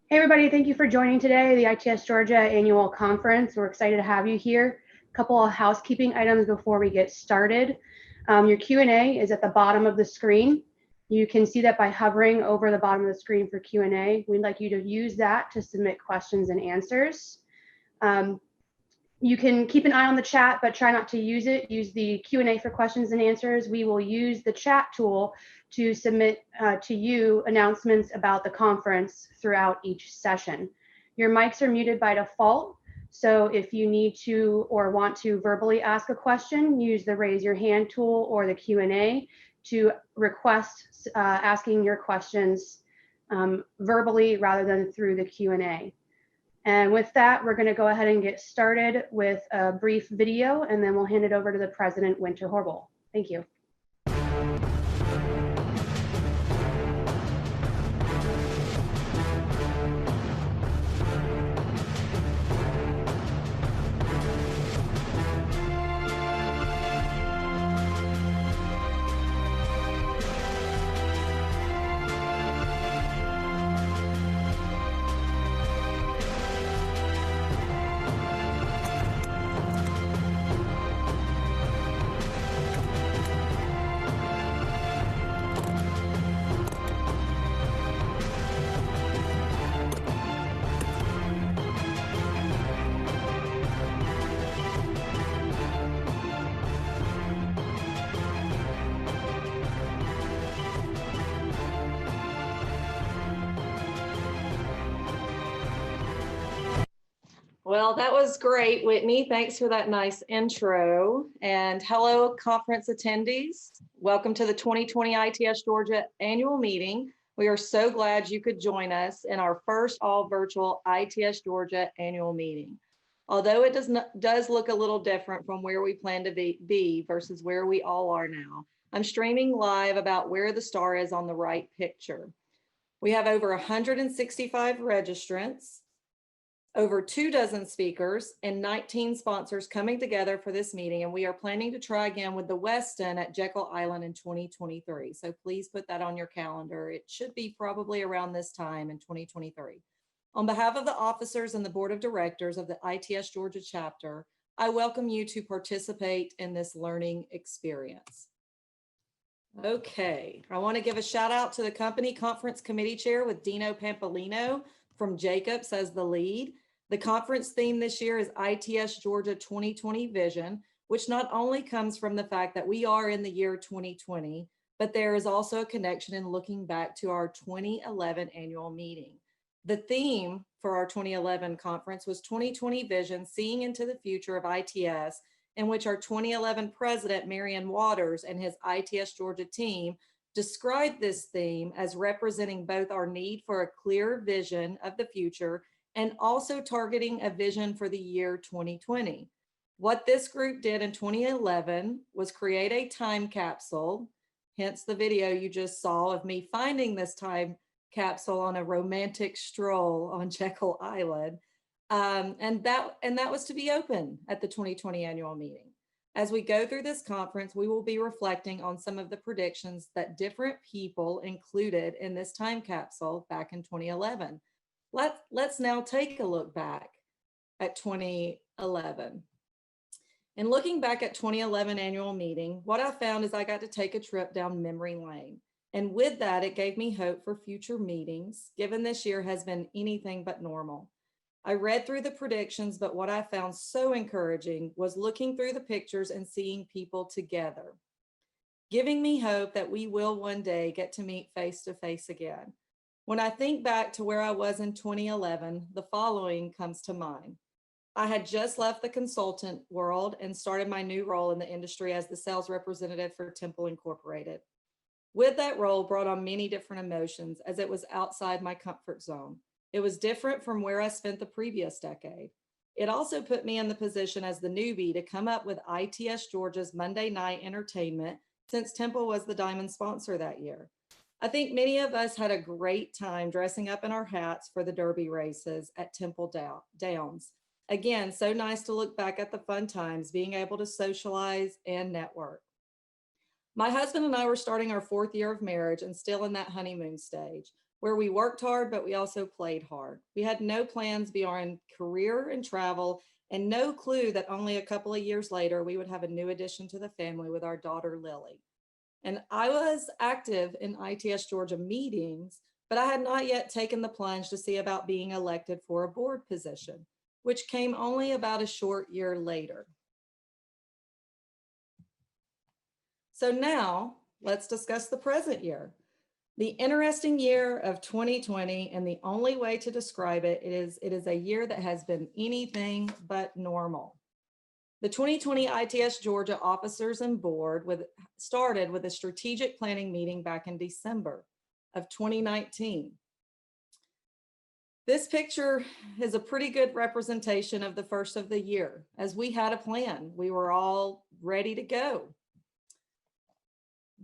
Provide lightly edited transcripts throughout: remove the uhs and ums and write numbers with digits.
Hey everybody, thank you for joining today, the ITS Georgia Annual Conference. We're excited to have you here. A couple of housekeeping items before we get started. Your Q&A is at the bottom of the screen. You can see that by hovering over the bottom of the screen for Q&A. We'd like you to use that to submit questions and answers. You can keep an eye on the chat, but try not to use it. Use the Q&A for questions and answers. We will use the chat tool to submit to you announcements about the conference throughout each session. Your mics are muted by default, so if you need to or want to verbally ask a question, use the raise your hand tool or the Q&A to request asking your questions verbally rather than through the Q&A. And with that, we're going to go ahead and get started with a brief video, and then we'll hand it over to the President, Winter Horble. Thank you. Well, that was great, Whitney. Thanks for that nice intro. And hello, conference attendees. Welcome to the 2020 ITS Georgia annual meeting. We are so glad you could join us in our first all virtual ITS Georgia annual meeting. Although it does look a little different from where we plan to be versus where we all are now, I'm streaming live about where the star is on the right picture. We have over 165 registrants, over 24 speakers, and 19 sponsors coming together for this meeting, and we are planning to try again with the Westin at Jekyll Island in 2023. So please put that on your calendar. It should be probably around this time in 2023. On behalf of the officers and the board of directors of the ITS Georgia chapter, I welcome you to participate in this learning experience. Okay, I want to give a shout out to the company conference committee chair with Dino Pampolino from Jacobs as the lead. The conference theme this year is ITS Georgia 2020 Vision, which not only comes from the fact that we are in the year 2020, but there is also a connection in looking back to our 2011 annual meeting. The theme for our 2011 conference was 2020 Vision, Seeing into the Future of ITS, in which our 2011 president, Marion Waters, and his ITS Georgia team described this theme as representing both our need for a clear vision of the future and also targeting a vision for the year 2020. What this group did in 2011 was create a time capsule, hence the video you just saw of me finding this time capsule on a romantic stroll on Jekyll Island. And that was to be open at the 2020 annual meeting. As we go through this conference, we will be reflecting on some of the predictions that different people included in this time capsule back in 2011. Let's now take a look back at 2011. In looking back at 2011 annual meeting, what I found is I got to take a trip down memory lane. And with that, it gave me hope for future meetings, given this year has been anything but normal. I read through the predictions, but what I found so encouraging was looking through the pictures and seeing people together, giving me hope that we will one day get to meet face to face again. When I think back to where I was in 2011, the following comes to mind. I had just left the consultant world and started my new role in the industry as the sales representative for Temple Incorporated. With that role brought on many different emotions as it was outside my comfort zone. It was different from where I spent the previous decade. It also put me in the position as the newbie to come up with ITS Georgia's Monday night entertainment, since Temple was the diamond sponsor that year. I think many of us had a great time dressing up in our hats for the Derby races at Temple Downs. Again, so nice to look back at the fun times, being able to socialize and network. My husband and I were starting our 4th year of marriage and still in that honeymoon stage. where we worked hard, but we also played hard. We had no plans beyond career and travel, and no clue that only a couple of years later, we would have a new addition to the family with our daughter, Lily. And I was active in ITS Georgia meetings, but I had not yet taken the plunge to see about being elected for a board position, which came only about a short year later. So now let's discuss the present year. The interesting year of 2020, and the only way to describe it is a year that has been anything but normal. The 2020 ITS Georgia officers and board started with a strategic planning meeting back in December of 2019. This picture is a pretty good representation of the first of the year, as we had a plan. We were all ready to go.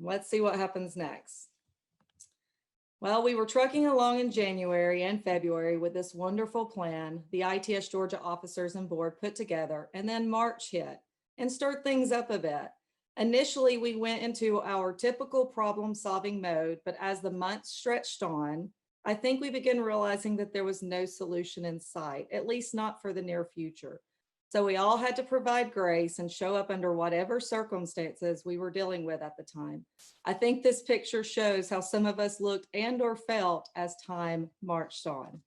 Let's see what happens next. Well, we were trucking along in January and February with this wonderful plan the ITS Georgia officers and board put together, and then March hit and stirred things up a bit. Initially, we went into our typical problem-solving mode, but as the months stretched on, I think we began realizing that there was no solution in sight, at least not for the near future. So we all had to provide grace and show up under whatever circumstances we were dealing with at the time. I think this picture shows how some of us looked and or felt as time marched on.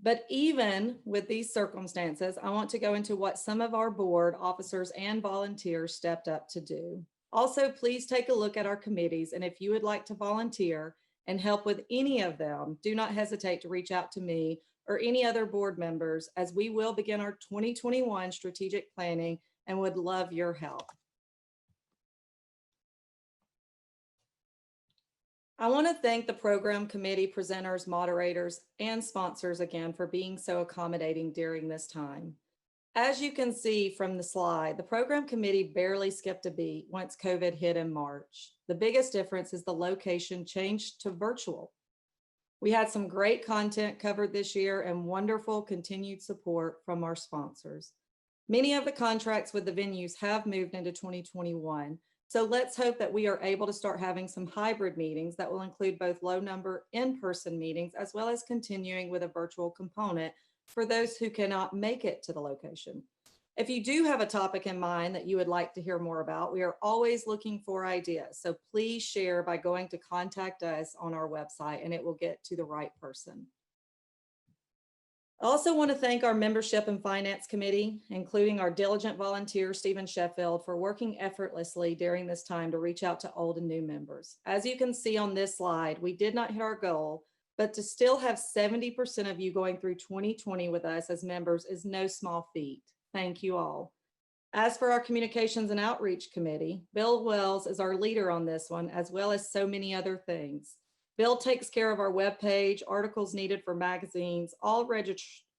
But even with these circumstances, I want to go into what some of our board officers and volunteers stepped up to do. Also, please take a look at our committees, and if you would like to volunteer and help with any of them, do not hesitate to reach out to me or any other board members, as we will begin our 2021 strategic planning and would love your help. I want to thank the program committee, presenters, moderators, and sponsors again for being so accommodating during this time. As you can see from the slide, the program committee barely skipped a beat once COVID hit in March. The biggest difference is the location changed to virtual. We had some great content covered this year and wonderful continued support from our sponsors. Many of the contracts with the venues have moved into 2021. So let's hope that we are able to start having some hybrid meetings that will include both low number in-person meetings, as well as continuing with a virtual component for those who cannot make it to the location. If you do have a topic in mind that you would like to hear more about, we are always looking for ideas. So please share by going to contact us on our website, and it will get to the right person. I also want to thank our membership and finance committee, including our diligent volunteer, Stephen Sheffield, for working effortlessly during this time to reach out to old and new members. As you can see on this slide, we did not hit our goal, but to still have 70% of you going through 2020 with us as members is no small feat. Thank you all. As for our communications and outreach committee, Bill Wells is our leader on this one, as well as so many other things. Bill takes care of our webpage, articles needed for magazines, all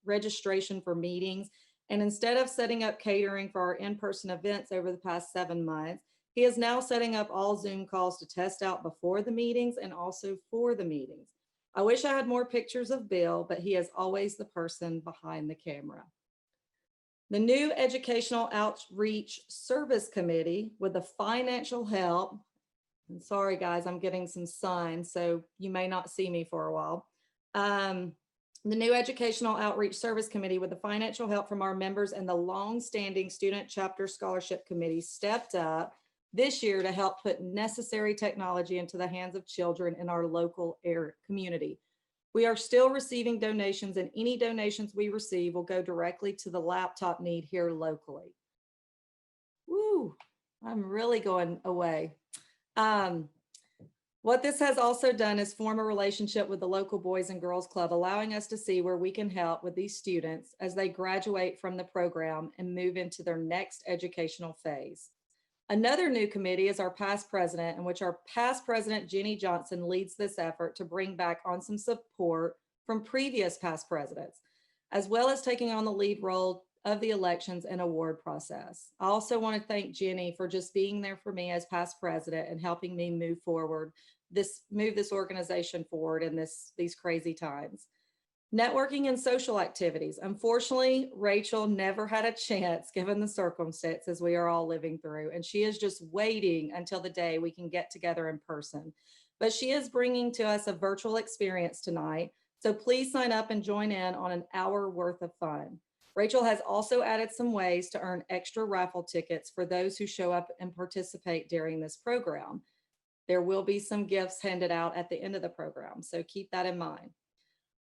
registration for meetings, and instead of setting up catering for our in-person events over the past 7 months, he is now setting up all Zoom calls to test out before the meetings and also for the meetings. I wish I had more pictures of Bill, but he is always the person behind the camera. The new Educational Outreach Service Committee, with the financial help, and sorry guys, I'm getting some sun, so you may not see me for a while. The new Educational Outreach Service Committee, with the financial help from our members and the long-standing Student Chapter Scholarship Committee, stepped up this year to help put necessary technology into the hands of children in our local community. We are still receiving donations, and any donations we receive will go directly to the laptop need here locally. Woo, I'm really going away. What this has also done is form a relationship with the local Boys and Girls Club, allowing us to see where we can help with these students as they graduate from the program and move into their next educational phase. Another new committee is our past president, in which our past president, Jenny Johnson, leads this effort to bring back on some support from previous past presidents, as well as taking on the lead role of the elections and award process. I also want to thank Jenny for just being there for me as past president and helping me move this organization forward in these crazy times. Networking and social activities. Unfortunately, Rachel never had a chance given the circumstances we are all living through, and she is just waiting until the day we can get together in person. but she is bringing to us a virtual experience tonight. So please sign up and join in on an hour worth of fun. Rachel has also added some ways to earn extra raffle tickets for those who show up and participate during this program. There will be some gifts handed out at the end of the program, so keep that in mind.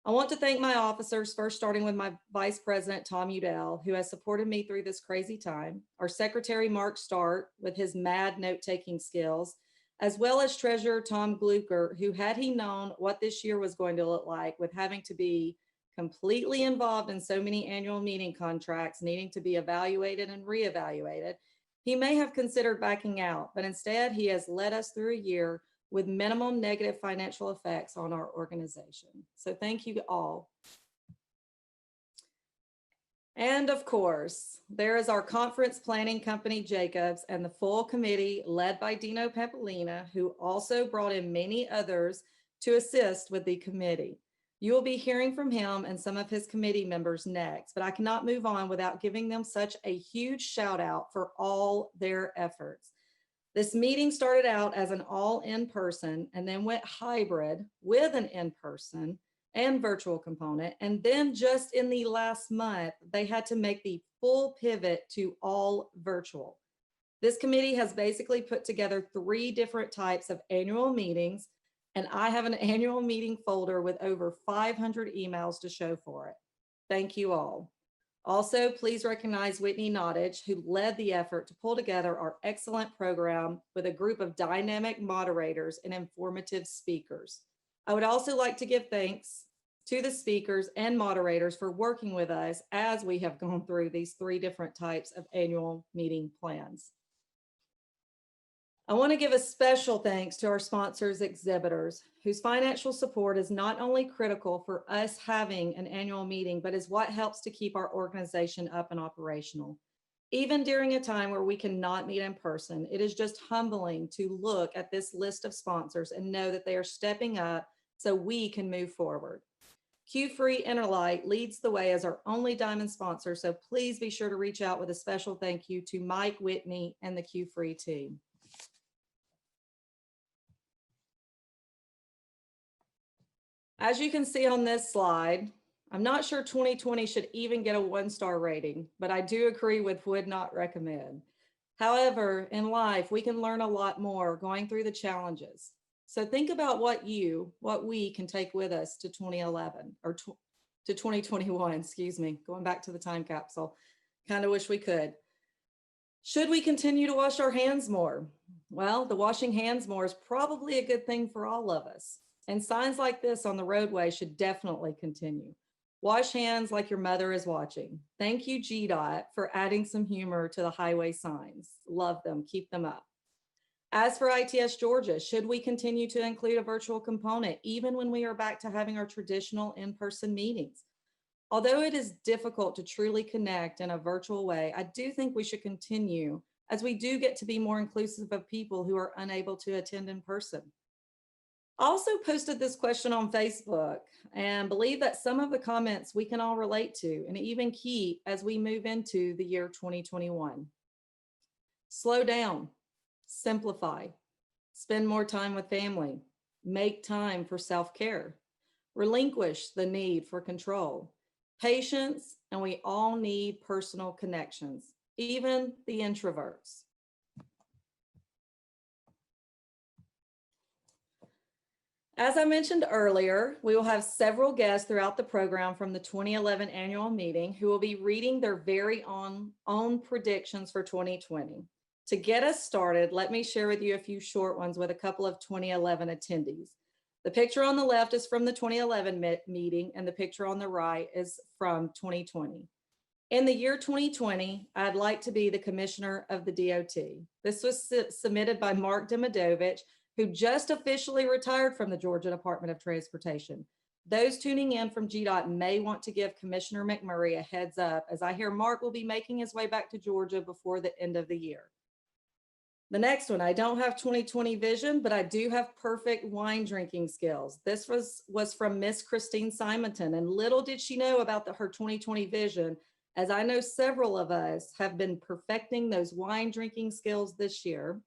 I want to thank my officers, first starting with my Vice President, Tom Udell, who has supported me through this crazy time, our Secretary, Mark Start, with his mad note-taking skills, as well as Treasurer Tom Glucker, who, had he known what this year was going to look like with having to be completely involved in so many annual meeting contracts needing to be evaluated and reevaluated, he may have considered backing out, but instead he has led us through a year with minimum negative financial effects on our organization. So thank you all. And of course, there is our conference planning company, Jacobs, and the full committee led by Dino Pampolina, who also brought in many others to assist with the committee. You will be hearing from him and some of his committee members next, but I cannot move on without giving them such a huge shout out for all their efforts. This meeting started out as an all in-person and then went hybrid with an in-person and virtual component. And then just in the last month, they had to make the full pivot to all virtual. This committee has basically put together 3 different types of annual meetings, and I have an annual meeting folder with over 500 emails to show for it. Thank you all. Also, please recognize Whitney Nottage, who led the effort to pull together our excellent program with a group of dynamic moderators and informative speakers. I would also like to give thanks to the speakers and moderators for working with us as we have gone through these 3 different types of annual meeting plans. I want to give a special thanks to our sponsors, exhibitors, whose financial support is not only critical for us having an annual meeting, but is what helps to keep our organization up and operational. Even during a time where we cannot meet in person, it is just humbling to look at this list of sponsors and know that they are stepping up so we can move forward. Q-Free Interlight leads the way as our only diamond sponsor, so please be sure to reach out with a special thank you to Mike Whitney and the Q-Free team. As you can see on this slide, I'm not sure 2020 should even get a 1-star rating, but I do agree with would not recommend. However, in life, we can learn a lot more going through the challenges. So think about what we can take with us to 2011 or to 2021, excuse me, going back to the time capsule. Kind of wish we could. Should we continue to wash our hands more? Well, the washing hands more is probably a good thing for all of us. And signs like this on the roadway should definitely continue. Wash hands like your mother is watching. Thank you, GDOT, for adding some humor to the highway signs. Love them, keep them up. As for ITS Georgia, should we continue to include a virtual component, even when we are back to having our traditional in-person meetings? Although it is difficult to truly connect in a virtual way, I do think we should continue, as we do get to be more inclusive of people who are unable to attend in person. I also posted this question on Facebook and believe that some of the comments we can all relate to and even keep as we move into the year 2021. Slow down, simplify, spend more time with family, make time for self-care, relinquish the need for control, patience, and we all need personal connections, even the introverts. As I mentioned earlier, we will have several guests throughout the program from the 2011 annual meeting who will be reading their very own predictions for 2020. To get us started, let me share with you a few short ones with a couple of 2011 attendees. The picture on the left is from the 2011 meeting, and the picture on the right is from 2020. In the year 2020, I'd like to be the commissioner of the DOT. This was submitted by Mark Demidovich, who just officially retired from the Georgia Department of Transportation. Those tuning in from GDOT may want to give Commissioner McMurray a heads up, as I hear Mark will be making his way back to Georgia before the end of the year. The next one, I don't have 2020 vision, but I do have perfect wine drinking skills. This was from Miss Christine Simonton, and little did she know about her 2020 vision, as I know several of us have been perfecting those wine drinking skills this year.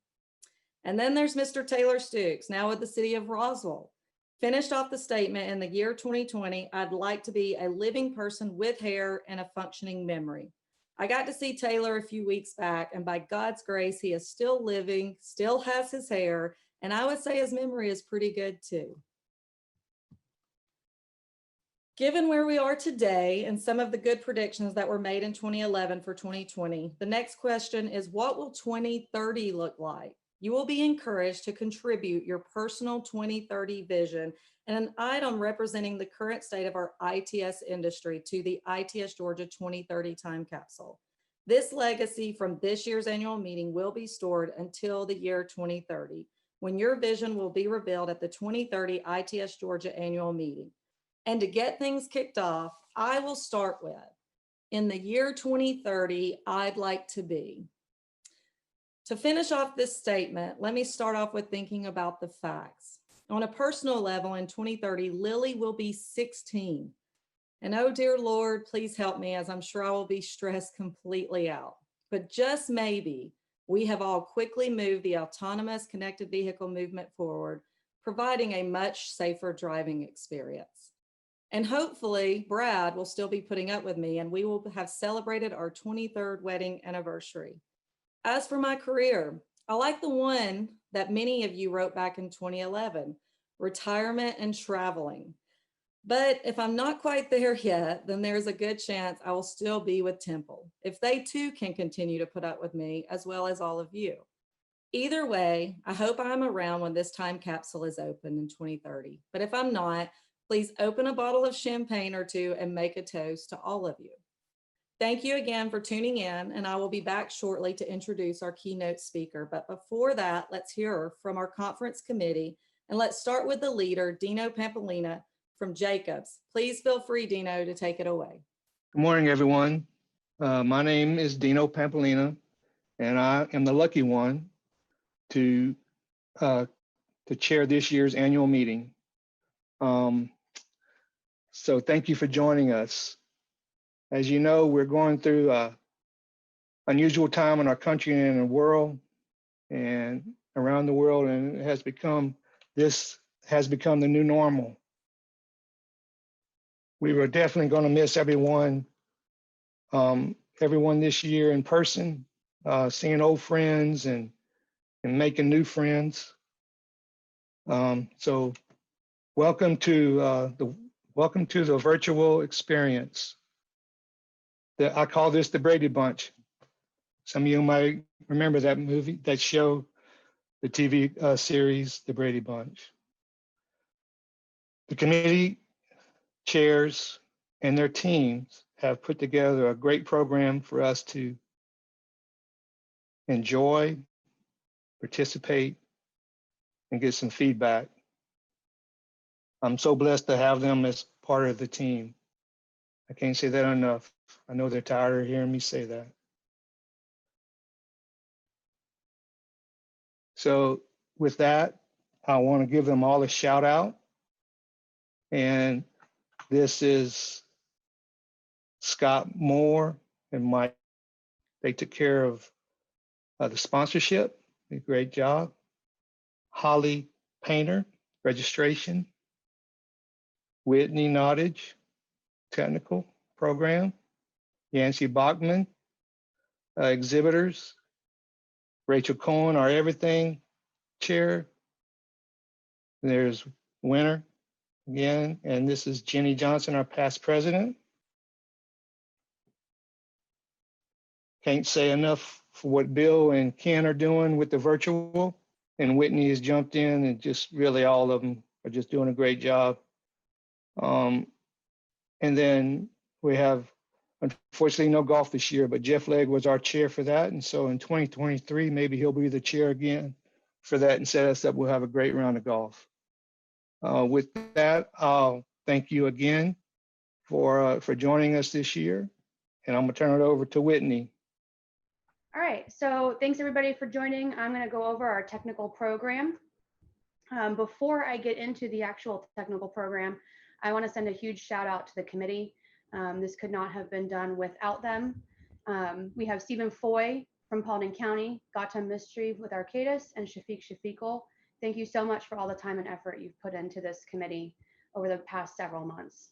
And then there's Mr. Taylor Stooks, now with the city of Roswell. Finished off the statement in the year 2020, I'd like to be a living person with hair and a functioning memory. I got to see Taylor a few weeks back, and by God's grace, he is still living, still has his hair, and I would say his memory is pretty good too. Given where we are today and some of the good predictions that were made in 2011 for 2020, the next question is, what will 2030 look like? You will be encouraged to contribute your personal 2030 vision and an item representing the current state of our ITS industry to the ITS Georgia 2030 time capsule. This legacy from this year's annual meeting will be stored until the year 2030, when your vision will be revealed at the 2030 ITS Georgia annual meeting. And to get things kicked off, I will start with, in the year 2030, I'd like to be. To finish off this statement, let me start off with thinking about the facts. On a personal level, in 2030, Lily will be 16. And oh dear Lord, please help me, as I'm sure I will be stressed completely out. But just maybe, we have all quickly moved the autonomous connected vehicle movement forward, providing a much safer driving experience. And hopefully Brad will still be putting up with me, and we will have celebrated our 23rd wedding anniversary. As for my career, I like the one that many of you wrote back in 2011, retirement and traveling. But if I'm not quite there yet, then there's a good chance I will still be with Temple, if they too can continue to put up with me, as well as all of you. Either way, I hope I'm around when this time capsule is open in 2030. But if I'm not, please open a bottle of champagne or two and make a toast to all of you. Thank you again for tuning in, and I will be back shortly to introduce our keynote speaker. But before that, let's hear from our conference committee, and let's start with the leader, Dino Pampolina from Jacobs. Please feel free, Dino, to take it away. Good morning, everyone. My name is Dino Pampolina, and I am the lucky one to chair this year's annual meeting. So thank you for joining us. As you know, we're going through an unusual time in our country and in the world and around the world, and this has become the new normal. We were definitely going to miss everyone this year in person, seeing old friends and making new friends. So welcome to the virtual experience. I call this the Brady Bunch. Some of you might remember that movie, that show, the TV series, The Brady Bunch. The committee chairs and their teams have put together a great program for us to enjoy, participate, and get some feedback. I'm so blessed to have them as part of the team. I can't say that enough. I know they're tired of hearing me say that. So with that, I want to give them all a shout out. And this is Scott Moore and Mike. They took care of the sponsorship, did a great job. Holly Painter, registration. Whitney Nottage, technical program. Yancy Bachman, exhibitors. Rachel Cohen, our everything chair. There's Winter again, and this is Jenny Johnson, our past president. Can't say enough for what Bill and Ken are doing with the virtual, and Whitney has jumped in, and just really all of them are just doing a great job. And then we have, unfortunately, no golf this year, but Jeff Legg was our chair for that. And so in 2023, maybe he'll be the chair again for that and set us up. We'll have a great round of golf. With that, I'll thank you again for joining us this year. And I'm gonna turn it over to Whitney. All right, so thanks everybody for joining. I'm gonna go over our technical program. Before I get into the actual technical program, I wanna send a huge shout out to the committee. This could not have been done without them. We have Stephen Foy from Paulding County, Gautam Mistry with Arcadis, and Shafiq Shafiqul. Thank you so much for all the time and effort you've put into this committee over the past several months.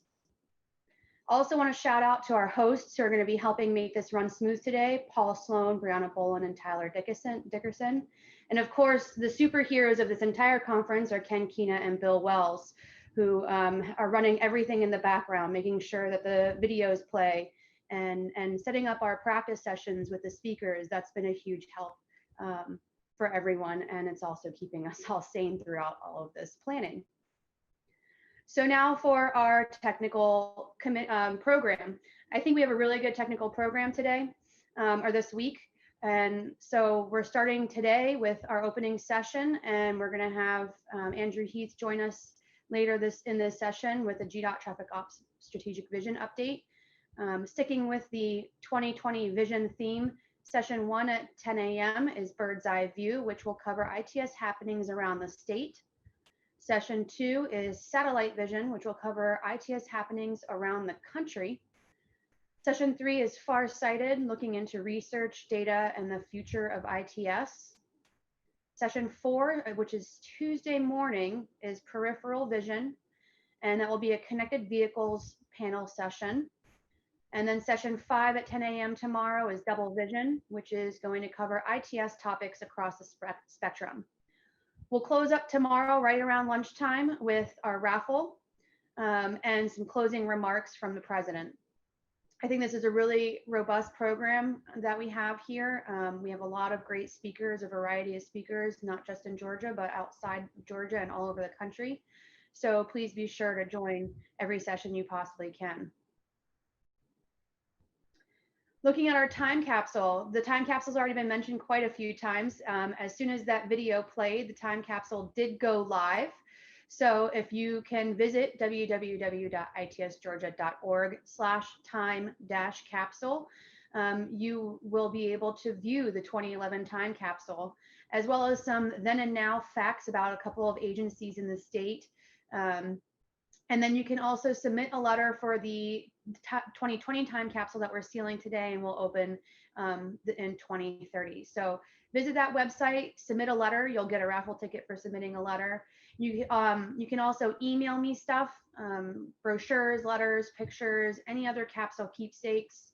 Also want to shout out to our hosts who are going to be helping make this run smooth today, Paul Sloan, Brianna Bolin, and Tyler Dickerson. And of course, the superheroes of this entire conference are Ken Keena and Bill Wells, who are running everything in the background, making sure that the videos play and setting up our practice sessions with the speakers. That's been a huge help for everyone. And it's also keeping us all sane throughout all of this planning. So now for our technical program. I think we have a really good technical program today or this week. And so we're starting today with our opening session, and we're going to have Andrew Heath join us later in this session with the GDOT Traffic Ops Strategic Vision Update. Sticking with the 2020 vision theme, session 1 at 10 a.m. is Bird's Eye View, which will cover ITS happenings around the state. Session 2 is Satellite Vision, which will cover ITS happenings around the country. Session 3 is Farsighted, looking into research, data, and the future of ITS. Session 4, which is Tuesday morning, is Peripheral Vision, and that will be a connected vehicles panel session. And then session 5 at 10 a.m. tomorrow is Double Vision, which is going to cover ITS topics across the spectrum. We'll close up tomorrow right around lunchtime with our raffle and some closing remarks from the president. I think this is a really robust program that we have here. We have a lot of great speakers, a variety of speakers, not just in Georgia, but outside Georgia and all over the country. So please be sure to join every session you possibly can. Looking at our time capsule, the time capsule's already been mentioned quite a few times. As soon as that video played, the time capsule did go live. So if you can visit www.itsgeorgia.org/time-capsule, you will be able to view the 2011 time capsule, as well as some then and now facts about a couple of agencies in the state. And then you can also submit a letter for the 2020 time capsule that we're sealing today and will open in 2030. So visit that website, submit a letter. You'll get a raffle ticket for submitting a letter. You can also email me stuff, brochures, letters, pictures, any other capsule keepsakes.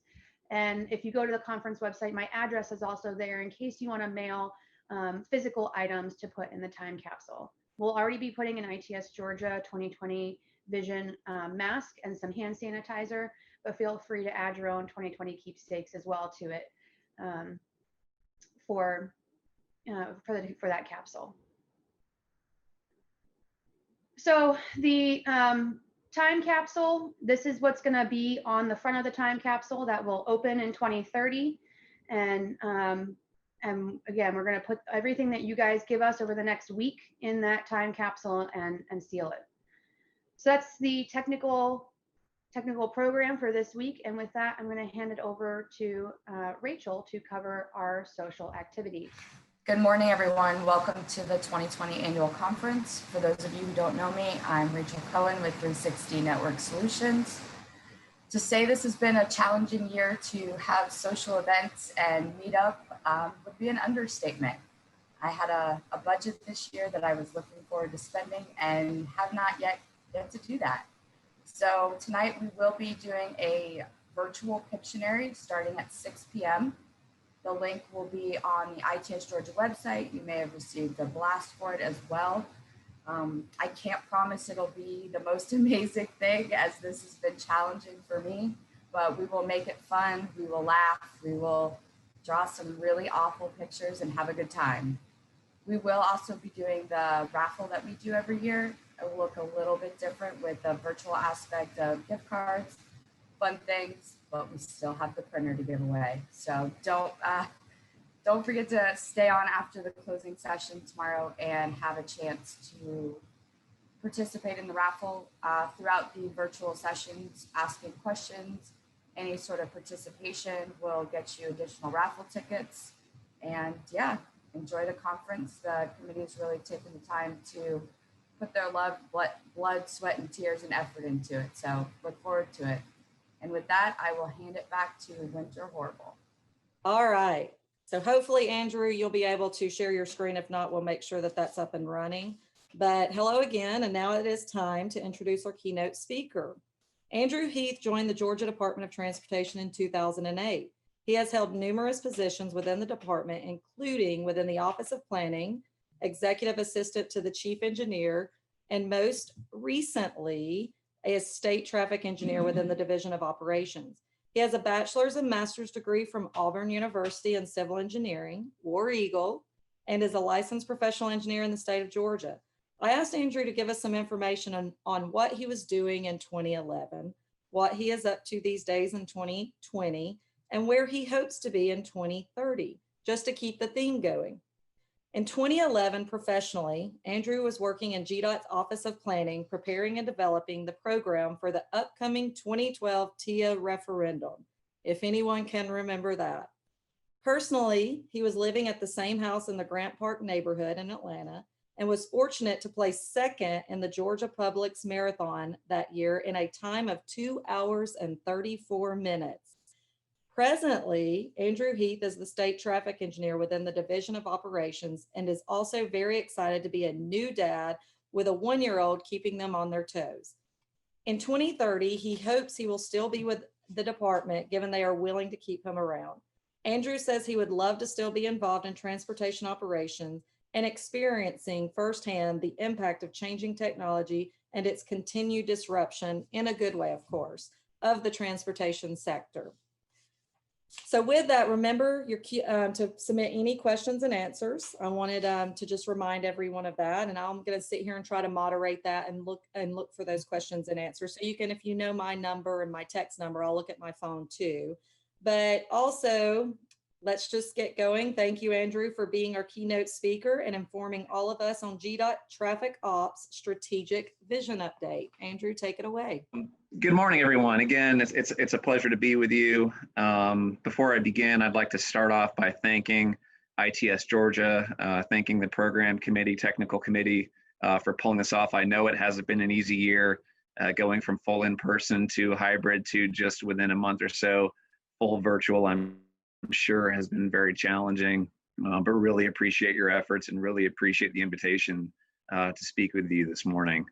And if you go to the conference website, my address is also there in case you want to mail physical items to put in the time capsule. We'll already be putting an ITS Georgia 2020 vision mask and some hand sanitizer, but feel free to add your own 2020 keepsakes as well to it for that capsule. So the time capsule, this is what's going to be on the front of the time capsule that will open in 2030. And again, we're going to put everything that you guys give us over the next week in that time capsule and seal it. So that's the technical program for this week. And with that, I'm going to hand it over to Rachel to cover our social activities. Good morning, everyone. Welcome to the 2020 annual conference. For those of you who don't know me, I'm Rachel Cohen with 360 Network Solutions. To say this has been a challenging year to have social events and meet up would be an understatement. I had a budget this year that I was looking forward to spending and have not yet to do that. So tonight we will be doing a virtual Pictionary starting at 6 p.m. The link will be on the ITS Georgia website. You may have received a blast for it as well. I can't promise it'll be the most amazing thing, as this has been challenging for me, but we will make it fun. We will laugh. We will draw some really awful pictures and have a good time. We will also be doing the raffle that we do every year. It will look a little bit different with the virtual aspect of gift cards, fun things, but we still have the printer to give away. So don't forget to stay on after the closing session tomorrow and have a chance to participate in the raffle throughout the virtual sessions, asking questions. Any sort of participation will get you additional raffle tickets. And yeah, enjoy the conference. The committee is really taking the time to put their love, blood, sweat, and tears and effort into it. So look forward to it. And with that, I will hand it back to Winter Horrible. All right. So hopefully, Andrew, you'll be able to share your screen. If not, we'll make sure that that's up and running. But hello again, and now it is time to introduce our keynote speaker. Andrew Heath joined the Georgia Department of Transportation in 2008. He has held numerous positions within the department, including within the Office of Planning, Executive Assistant to the Chief Engineer, and most recently, a State Traffic Engineer within the Division of Operations. He has a bachelor's and master's degree from Auburn University in Civil Engineering, War Eagle, and is a licensed professional engineer in the state of Georgia. I asked Andrew to give us some information on what he was doing in 2011, what he is up to these days in 2020, and where he hopes to be in 2030, just to keep the theme going. In 2011, professionally, Andrew was working in GDOT's Office of Planning, preparing and developing the program for the upcoming 2012 TIA referendum, if anyone can remember that. Personally, he was living at the same house in the Grant Park neighborhood in Atlanta and was fortunate to place second in the Georgia Publix Marathon that year in a time of 2 hours and 34 minutes. Presently, Andrew Heath is the State Traffic Engineer within the Division of Operations and is also very excited to be a new dad with a 1-year-old, keeping them on their toes. In 2030, he hopes he will still be with the department, given they are willing to keep him around. Andrew says he would love to still be involved in transportation operations and experiencing firsthand the impact of changing technology and its continued disruption, in a good way, of course, of the transportation sector. So with that, remember to submit any questions and answers. I wanted to just remind everyone of that, and I'm going to sit here and try to moderate that and look for those questions and answers. So you can, if you know my number and my text number, I'll look at my phone too. But also, let's just get going. Thank you, Andrew, for being our keynote speaker and informing all of us on GDOT Traffic Ops Strategic Vision Update. Andrew, take it away. Good morning, everyone. Again, it's a pleasure to be with you. Before I begin, I'd like to start off by thanking ITS Georgia, thanking the program committee, technical committee for pulling this off. I know it hasn't been an easy year, going from full in-person to hybrid to just within a month or so, full virtual. I'm sure has been very challenging, but really appreciate your efforts and really appreciate the invitation to speak with you this morning.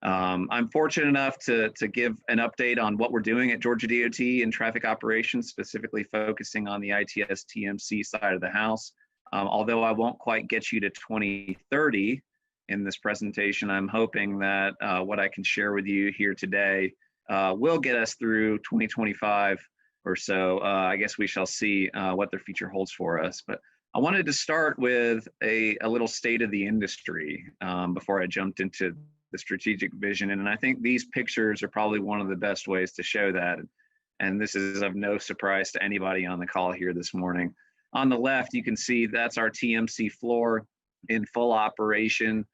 I'm fortunate enough to give an update on what we're doing at Georgia DOT in traffic operations, specifically focusing on the ITS TMC side of the house. Although I won't quite get you to 2030 in this presentation, I'm hoping that what I can share with you here today will get us through 2025 or so. I guess we shall see what the future holds for us. But I wanted to start with a little state of the industry before I jumped into the strategic vision. And I think these pictures are probably one of the best ways to show that. And this is of no surprise to anybody on the call here this morning. On the left, you can see that's our TMC floor in full operation.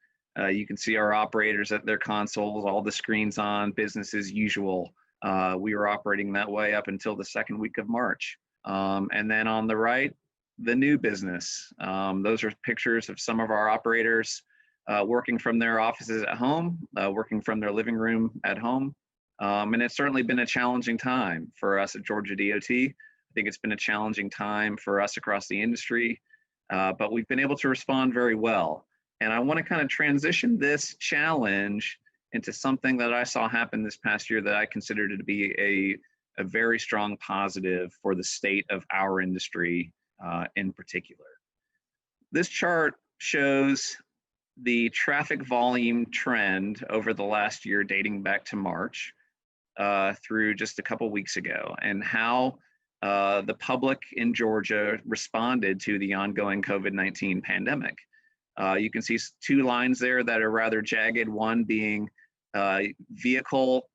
You can see our operators at their consoles, all the screens on, business as usual. We were operating that way up until the second week of March. And then on the right, the new business. Those are pictures of some of our operators working from their offices at home, working from their living room at home. And it's certainly been a challenging time for us at Georgia DOT. I think it's been a challenging time for us across the industry, but we've been able to respond very well. And I want to kind of transition this challenge into something that I saw happen this past year that I consider to be a very strong positive for the state of our industry in particular. This chart shows the traffic volume trend over the last year, dating back to March through just a couple weeks ago, and how the public in Georgia responded to the ongoing COVID-19 pandemic. You can see two lines there that are rather jagged, one being vehicle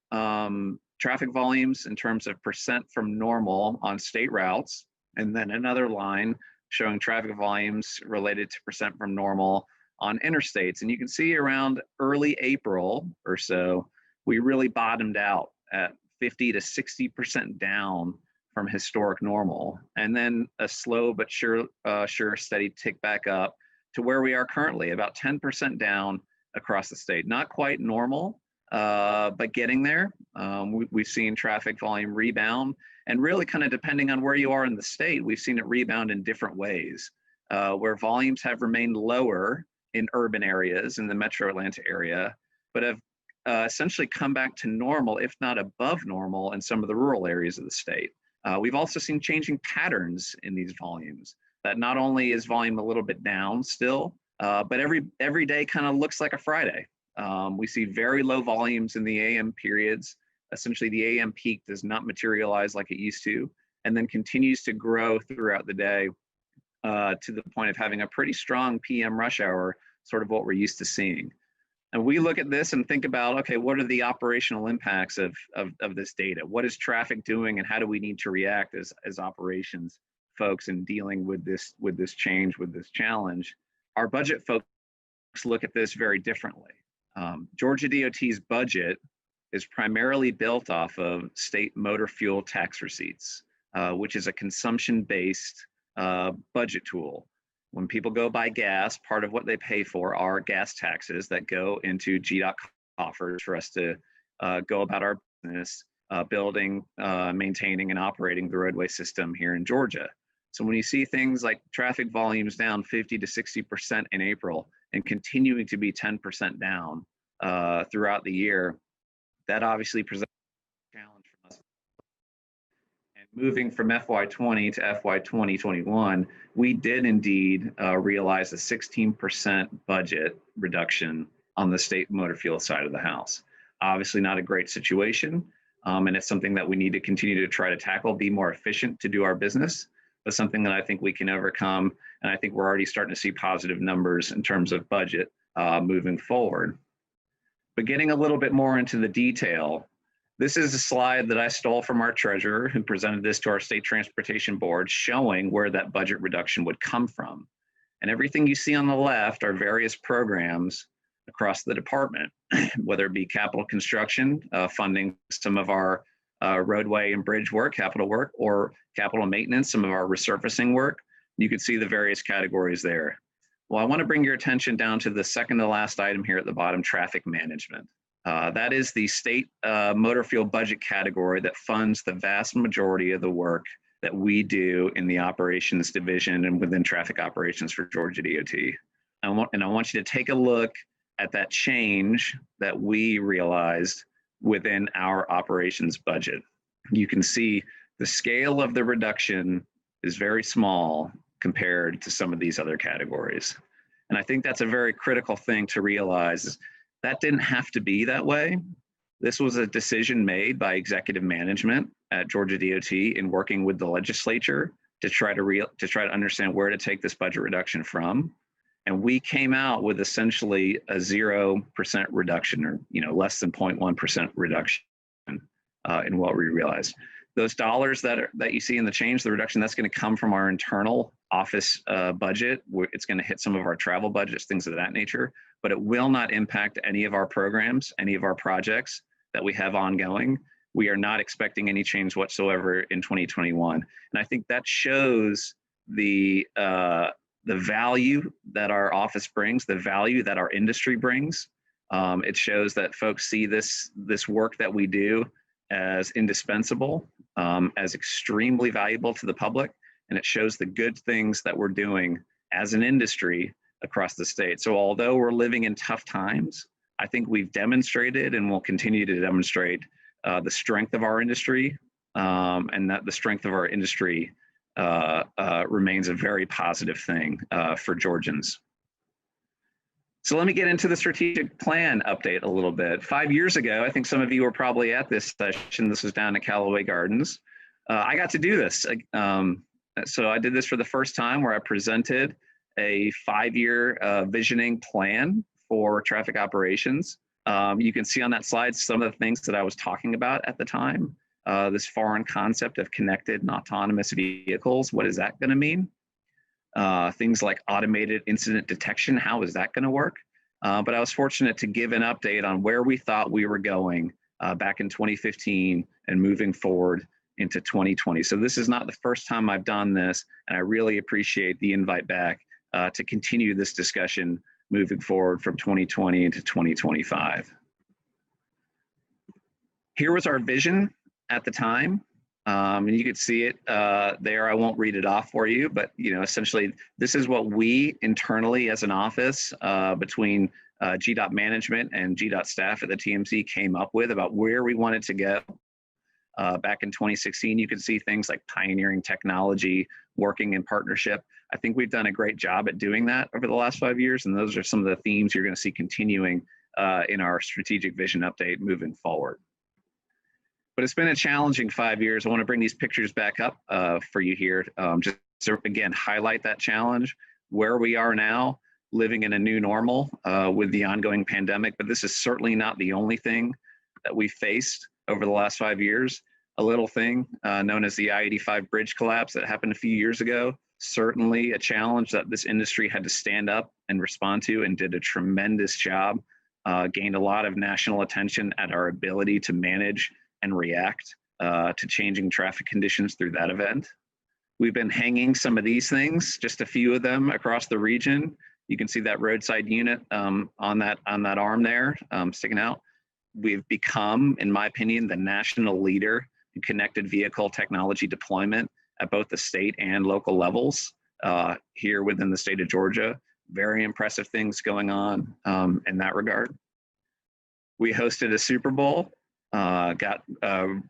traffic volumes in terms of percent from normal on state routes, and then another line showing traffic volumes related to percent from normal on interstates. And you can see around early April or so, we really bottomed out at 50 to 60% down from historic normal. And then a slow but sure steady tick back up to where we are currently, about 10% down across the state. Not quite normal, but getting there. We've seen traffic volume rebound, and really kind of depending on where you are in the state, we've seen it rebound in different ways, where volumes have remained lower in urban areas in the metro Atlanta area, but have essentially come back to normal, if not above normal, in some of the rural areas of the state. We've also seen changing patterns in these volumes, that not only is volume a little bit down still, but every day kind of looks like a Friday. We see very low volumes in the AM periods. Essentially, the AM peak does not materialize like it used to, and then continues to grow throughout the day to the point of having a pretty strong PM rush hour, sort of what we're used to seeing. And we look at this and think about, okay, what are the operational impacts of this data? What is traffic doing, and how do we need to react as operations folks in dealing with this change, with this challenge? Our budget folks look at this very differently. Georgia DOT's budget is primarily built off of state motor fuel tax receipts, which is a consumption-based budget tool. When people go buy gas, part of what they pay for are gas taxes that go into GDOT coffers for us to go about our business, building, maintaining, and operating the roadway system here in Georgia. So when you see things like traffic volumes down 50 to 60% in April and continuing to be 10% down throughout the year, that obviously presents a challenge for us. And moving from FY20 to FY 2021, we did indeed realize a 16% budget reduction on the state motor fuel side of the house. Obviously not a great situation, and it's something that we need to continue to try to tackle, be more efficient to do our business, but something that I think we can overcome, and I think we're already starting to see positive numbers in terms of budget moving forward. But getting a little bit more into the detail, this is a slide that I stole from our treasurer, who presented this to our state transportation board, showing where that budget reduction would come from. And everything you see on the left are various programs across the department, whether it be capital construction, funding some of our roadway and bridge work, capital work, or capital maintenance, some of our resurfacing work. You can see the various categories there. Well, I want to bring your attention down to the second to last item here at the bottom, traffic management. That is the state motor fuel budget category that funds the vast majority of the work that we do in the operations division and within traffic operations for Georgia DOT. I want you to take a look at that change that we realized within our operations budget. You can see the scale of the reduction is very small compared to some of these other categories. And I think that's a very critical thing to realize. That didn't have to be that way. This was a decision made by executive management at Georgia DOT in working with the legislature to try to understand where to take this budget reduction from. And we came out with essentially a 0% reduction, or less than 0.1% reduction in what we realized. Those dollars that you see in the change, the reduction, that's going to come from our internal office budget. It's going to hit some of our travel budgets, things of that nature, but it will not impact any of our programs, any of our projects that we have ongoing. We are not expecting any change whatsoever in 2021. And I think that shows the value that our office brings, the value that our industry brings. It shows that folks see this work that we do as indispensable, as extremely valuable to the public, and it shows the good things that we're doing as an industry across the state. So although we're living in tough times, I think we've demonstrated and will continue to demonstrate the strength of our industry, and that the strength of our industry remains a very positive thing for Georgians. So let me get into the strategic plan update a little bit. 5 years ago, I think some of you were probably at this session. This was down at Callaway Gardens. I got to do this. So I did this for the first time, where I presented a 5-year visioning plan for traffic operations. You can see on that slide some of the things that I was talking about at the time. This foreign concept of connected and autonomous vehicles. What is that going to mean? Things like automated incident detection. How is that going to work? But I was fortunate to give an update on where we thought we were going back in 2015 and moving forward into 2020. So this is not the first time I've done this, and I really appreciate the invite back to continue this discussion moving forward from 2020 into 2025. Here was our vision at the time. And you could see it there. I won't read it off for you, but essentially, this is what we internally as an office between GDOT management and GDOT staff at the TMC came up with about where we wanted to go. Back in 2016, you could see things like pioneering technology, working in partnership. I think we've done a great job at doing that over the last 5 years, and those are some of the themes you're going to see continuing in our strategic vision update moving forward. But it's been a challenging 5 years. I want to bring these pictures back up for you here, just to, again, highlight that challenge, where we are now, living in a new normal with the ongoing pandemic. But this is certainly not the only thing that we faced over the last 5 years. A little thing known as the I-85 bridge collapse that happened a few years ago, certainly a challenge that this industry had to stand up and respond to, and did a tremendous job, gained a lot of national attention at our ability to manage and react to changing traffic conditions through that event. We've been hanging some of these things, just a few of them across the region. You can see that roadside unit on that arm there sticking out. We've become, in my opinion, the national leader in connected vehicle technology deployment at both the state and local levels here within the state of Georgia. Very impressive things going on in that regard. We hosted a Super Bowl. Got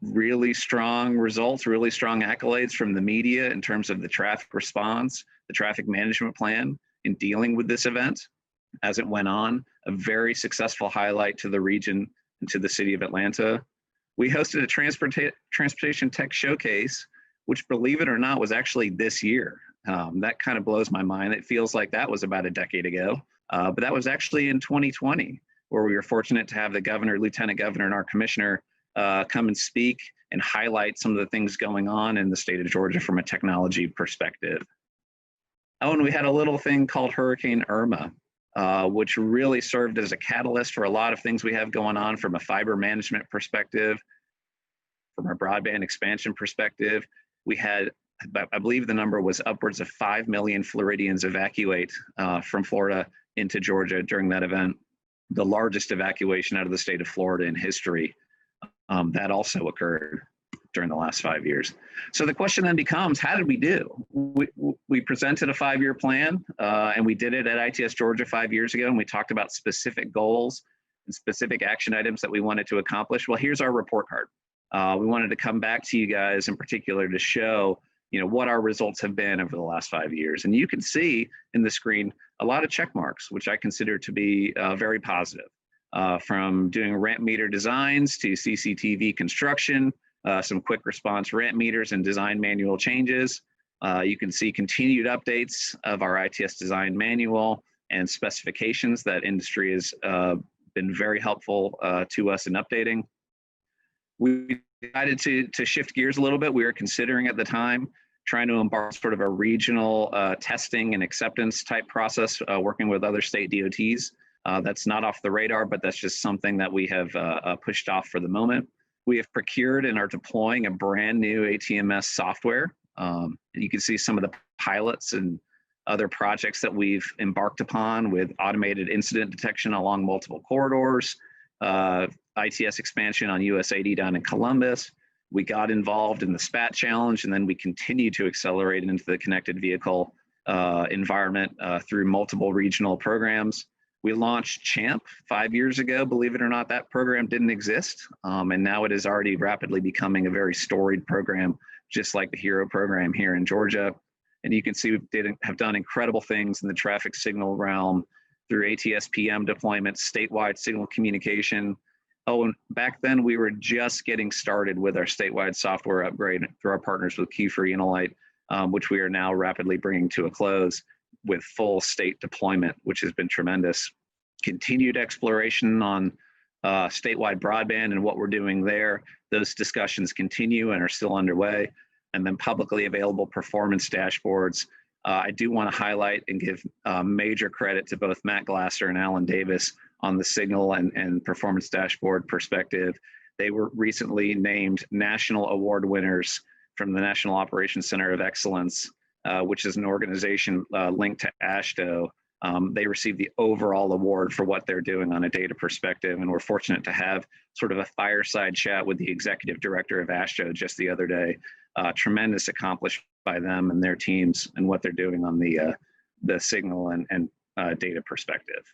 really strong results, really strong accolades from the media in terms of the traffic response, the traffic management plan in dealing with this event as it went on. A very successful highlight to the region and to the city of Atlanta. We hosted a transportation tech showcase, which, believe it or not, was actually this year. That kind of blows my mind. It feels like that was about a decade ago, but that was actually in 2020. Where we were fortunate to have the governor, lieutenant governor, and our commissioner come and speak and highlight some of the things going on in the state of Georgia from a technology perspective. Oh, and we had a little thing called Hurricane Irma, which really served as a catalyst for a lot of things we have going on from a fiber management perspective, from a broadband expansion perspective. We had, I believe the number was upwards of 5 million Floridians evacuate from Florida into Georgia during that event. The largest evacuation out of the state of Florida in history. That also occurred during the last 5 years. So the question then becomes, how did we do? We presented a 5-year plan, and we did it at ITS Georgia 5 years ago, and we talked about specific goals and specific action items that we wanted to accomplish. Well, here's our report card. We wanted to come back to you guys in particular to show what our results have been over the last 5 years. And you can see in the screen a lot of check marks, which I consider to be very positive. From doing ramp meter designs to CCTV construction, some quick response ramp meters and design manual changes. You can see continued updates of our ITS design manual and specifications that industry has been very helpful to us in updating. We decided to shift gears a little bit. We were considering at the time trying to embark sort of a regional testing and acceptance type process, working with other state DOTs. That's not off the radar, but that's just something that we have pushed off for the moment. We have procured and are deploying a brand new ATMS software. And you can see some of the pilots and other projects that we've embarked upon with automated incident detection along multiple corridors, ITS expansion on US 80 down in Columbus. We got involved in the SPAT challenge, and then we continue to accelerate into the connected vehicle environment through multiple regional programs. We launched CHAMP 5 years ago. Believe it or not, that program didn't exist. And now it is already rapidly becoming a very storied program, just like the HERO program here in Georgia. And you can see we have done incredible things in the traffic signal realm through ATS-PM deployments, statewide signal communication. Oh, and back then we were just getting started with our statewide software upgrade through our partners with Keyfree and Inlight, which we are now rapidly bringing to a close with full state deployment, which has been tremendous. Continued exploration on statewide broadband and what we're doing there. Those discussions continue and are still underway. And then publicly available performance dashboards. I do want to highlight and give major credit to both Matt Glasser and Alan Davis on the signal and performance dashboard perspective. They were recently named national award winners from the National Operations Center of Excellence, which is an organization linked to AASHTO They receive the overall award for what they're doing on a data perspective. And we're fortunate to have sort of a fireside chat with the executive director of ASJO just the other day. Tremendous accomplishment by them and their teams and what they're doing on the signal and data perspective.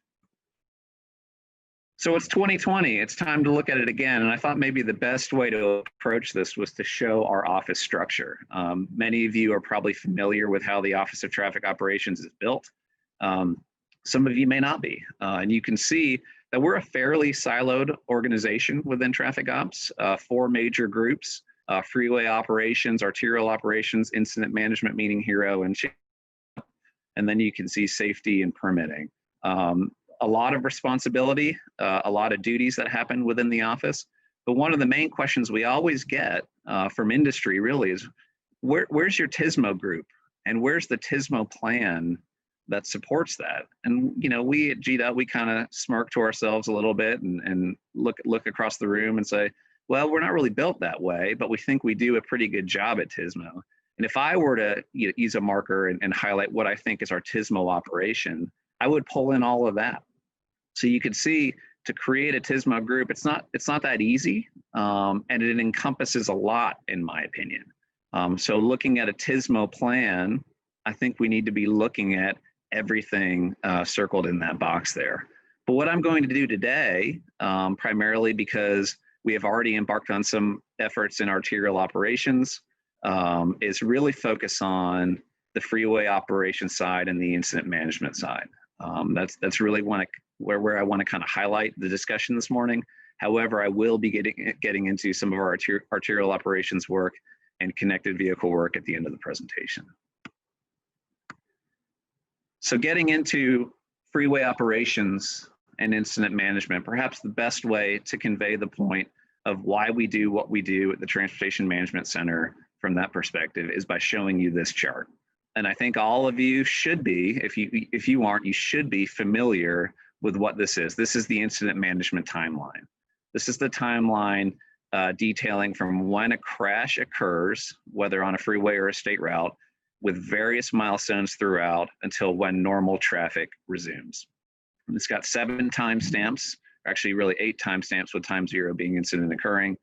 So it's 2020, it's time to look at it again. And I thought maybe the best way to approach this was to show our office structure. Many of you are probably familiar with how the Office of Traffic Operations is built. Some of you may not be. And you can see that we're a fairly siloed organization within traffic ops, 4 major groups, freeway operations, arterial operations, incident management, meaning HERO, and then you can see safety and permitting. A lot of responsibility, a lot of duties that happen within the office. But one of the main questions we always get from industry really is, where's your TSMO group? And where's the TSMO plan that supports that? And we at GDOT, we kind of smirk to ourselves a little bit and look across the room and say, well, we're not really built that way, but we think we do a pretty good job at TSMO. And if I were to use a marker and highlight what I think is our TSMO operation, I would pull in all of that. So you can see, to create a TSMO group, it's not that easy, and it encompasses a lot, in my opinion. So looking at a TSMO plan, I think we need to be looking at everything circled in that box there. But what I'm going to do today, primarily because we have already embarked on some efforts in arterial operations, is really focus on the freeway operations side and the incident management side. That's really where I want to kind of highlight the discussion this morning. However, I will be getting into some of our arterial operations work and connected vehicle work at the end of the presentation. So getting into freeway operations and incident management, perhaps the best way to convey the point of why we do what we do at the Transportation Management Center from that perspective is by showing you this chart. And I think all of you should be, if you aren't, you should be familiar with what this is. This is the incident management timeline. This is the timeline detailing from when a crash occurs, whether on a freeway or a state route, with various milestones throughout until when normal traffic resumes. And it's got 7 timestamps, actually really 8 timestamps, with time 0 being incident occurring,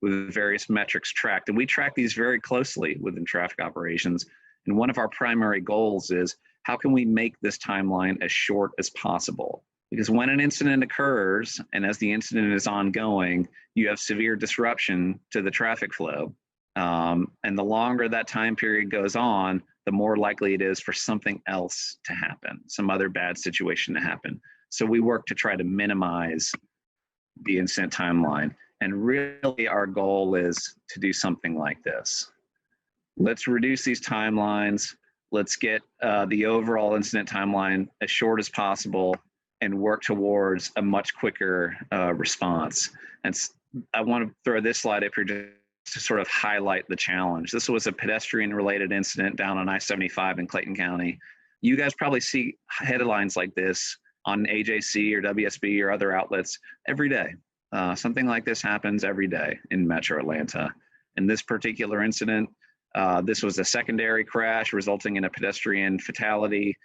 with various metrics tracked. And we track these very closely within traffic operations. And one of our primary goals is, how can we make this timeline as short as possible? Because when an incident occurs, and as the incident is ongoing, you have severe disruption to the traffic flow. And the longer that time period goes on, the more likely it is for something else to happen, some other bad situation to happen. So we work to try to minimize the incident timeline. And really our goal is to do something like this. Let's reduce these timelines. Let's get the overall incident timeline as short as possible and work towards a much quicker response. And I want to throw this slide up here to sort of highlight the challenge. This was a pedestrian-related incident down on I-75 in Clayton County. You guys probably see headlines like this on AJC or WSB or other outlets every day. Something like this happens every day in Metro Atlanta. In this particular incident, this was a secondary crash resulting in a pedestrian fatality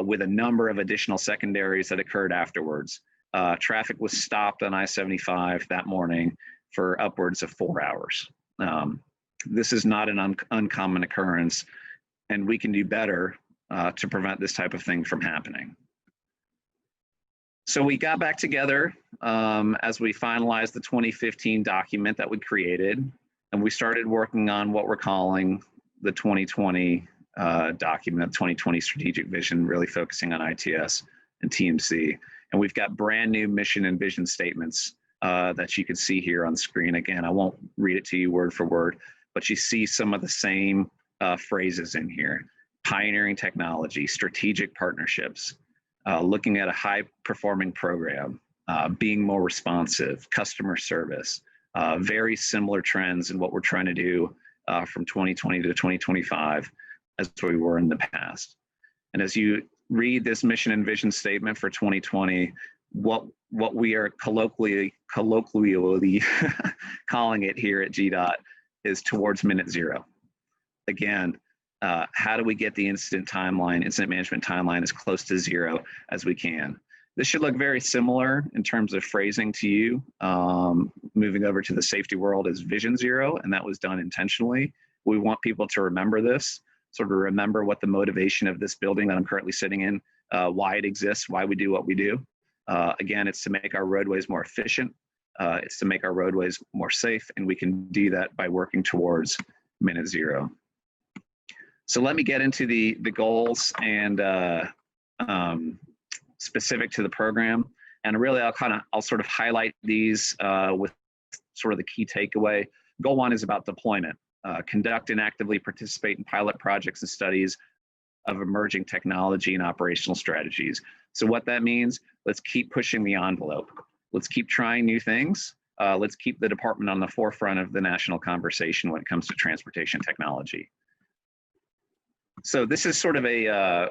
with a number of additional secondaries that occurred afterwards. Traffic was stopped on I-75 that morning for upwards of 4 hours. This is not an uncommon occurrence, and we can do better to prevent this type of thing from happening. So we got back together as we finalized the 2015 document that we created, and we started working on what we're calling the 2020 document, 2020 strategic vision, really focusing on ITS and TMC. And we've got brand new mission and vision statements that you can see here on screen. Again, I won't read it to you word for word, but you see some of the same phrases in here. Pioneering technology, strategic partnerships, looking at a high-performing program, being more responsive, customer service, very similar trends in what we're trying to do from 2020 to 2025 as we were in the past. And as you read this mission and vision statement for 2020, what we are colloquially calling it here at GDOT is towards minute zero. Again, how do we get the incident management timeline as close to zero as we can? This should look very similar in terms of phrasing to you. Moving over to the safety world is vision zero, and that was done intentionally. We want people to remember this, sort of remember what the motivation of this building that I'm currently sitting in, why it exists, why we do what we do. Again, it's to make our roadways more efficient. It's to make our roadways more safe, and we can do that by working towards minute zero. So let me get into the goals and specific to the program. And really, I'll sort of highlight these with sort of the key takeaway. Goal 1 is about deployment. Conduct and actively participate in pilot projects and studies of emerging technology and operational strategies. So what that means, let's keep pushing the envelope. Let's keep trying new things. Let's keep the department on the forefront of the national conversation when it comes to transportation technology. So this is sort of an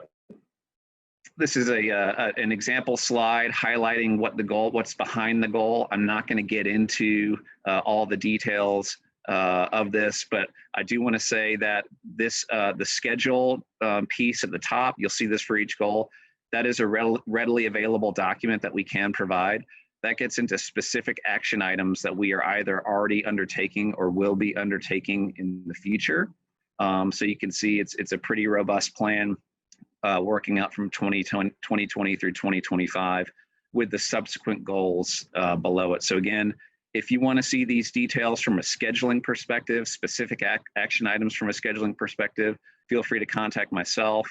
example slide highlighting what's behind the goal. I'm not going to get into all the details of this, but I do want to say that this the schedule piece at the top, you'll see this for each goal. That is a readily available document that we can provide. That gets into specific action items that we are either already undertaking or will be undertaking in the future. So you can see it's a pretty robust plan working out from 2020 through 2025 with the subsequent goals below it. So again, if you want to see these details from a scheduling perspective, specific action items from a scheduling perspective, feel free to contact myself,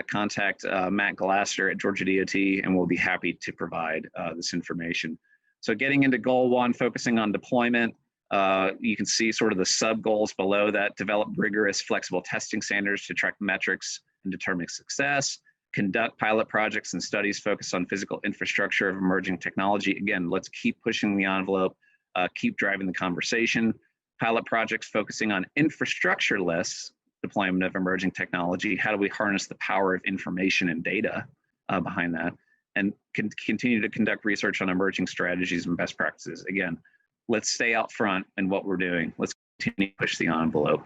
contact Matt Glasser at Georgia DOT, and we'll be happy to provide this information. So getting into goal 1, focusing on deployment, you can see sort of the sub goals below that: develop rigorous, flexible testing standards to track metrics and determine success, conduct pilot projects and studies focused on physical infrastructure of emerging technology. Again, let's keep pushing the envelope, keep driving the conversation. Pilot projects focusing on infrastructure-less deployment of emerging technology. How do we harness the power of information and data behind that? And continue to conduct research on emerging strategies and best practices. Again, let's stay out front in what we're doing. Let's continue to push the envelope.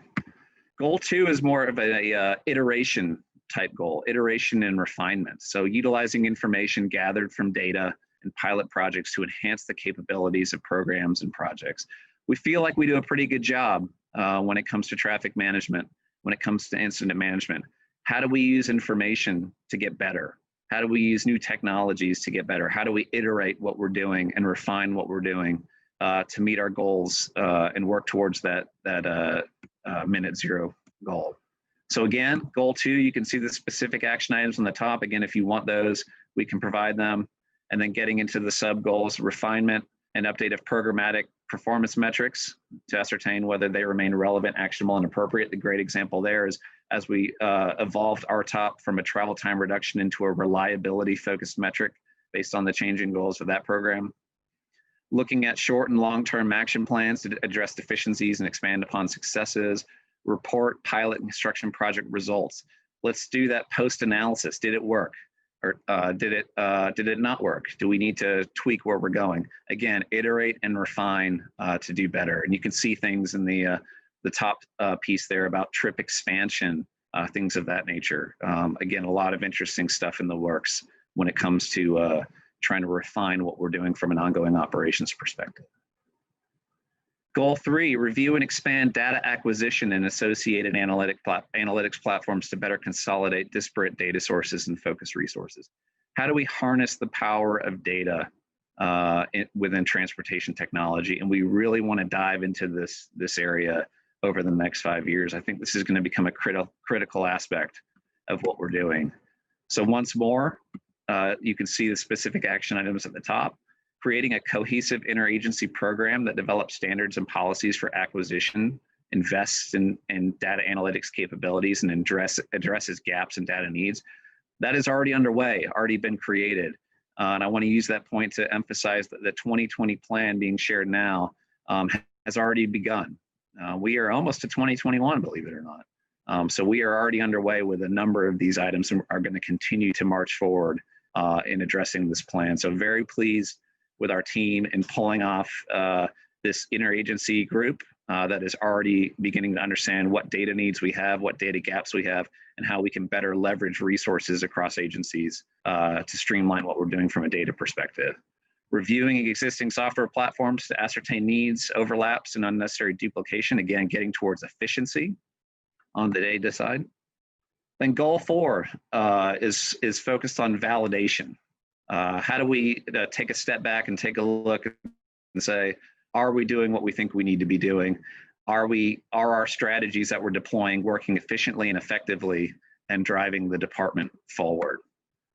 Goal 2 is more of a iteration type goal, iteration and refinement. So utilizing information gathered from data and pilot projects to enhance the capabilities of programs and projects. We feel like we do a pretty good job when it comes to traffic management, when it comes to incident management. How do we use information to get better? How do we use new technologies to get better? How do we iterate what we're doing and refine what we're doing to meet our goals and work towards that minute zero goal? So again, goal 2, you can see the specific action items on the top. Again, if you want those, we can provide them. And then getting into the sub goals, refinement and update of programmatic performance metrics to ascertain whether they remain relevant, actionable, and appropriate. The great example there is as we evolved RTOP from a travel time reduction into a reliability focused metric based on the changing goals of that program. Looking at short and long-term action plans to address deficiencies and expand upon successes. Report pilot and construction project results. Let's do that post-analysis. Did it work? Or did it not work? Do we need to tweak where we're going? Again, iterate and refine to do better. And you can see things in the top piece there about trip expansion, things of that nature. Again, a lot of interesting stuff in the works when it comes to trying to refine what we're doing from an ongoing operations perspective. Goal 3, review and expand data acquisition and associated analytics platforms to better consolidate disparate data sources and focus resources. How do we harness the power of data within transportation technology? And we really want to dive into this area over the next 5 years. I think this is going to become a critical aspect of what we're doing. So once more, you can see the specific action items at the top. Creating a cohesive interagency program that develops standards and policies for acquisition, invests in data analytics capabilities, and addresses gaps in data needs. That is already underway, already been created. And I want to use that point to emphasize that the 2020 plan being shared now has already begun. We are almost to 2021, believe it or not. So we are already underway with a number of these items and are going to continue to march forward in addressing this plan. So very pleased with our team in pulling off this interagency group that is already beginning to understand what data needs we have, what data gaps we have, and how we can better leverage resources across agencies to streamline what we're doing from a data perspective. Reviewing existing software platforms to ascertain needs, overlaps, and unnecessary duplication, again, getting towards efficiency on the data side. Then goal 4 is focused on validation. How do we take a step back and take a look and say, are we doing what we think we need to be doing? Are our strategies that we're deploying working efficiently and effectively and driving the department forward?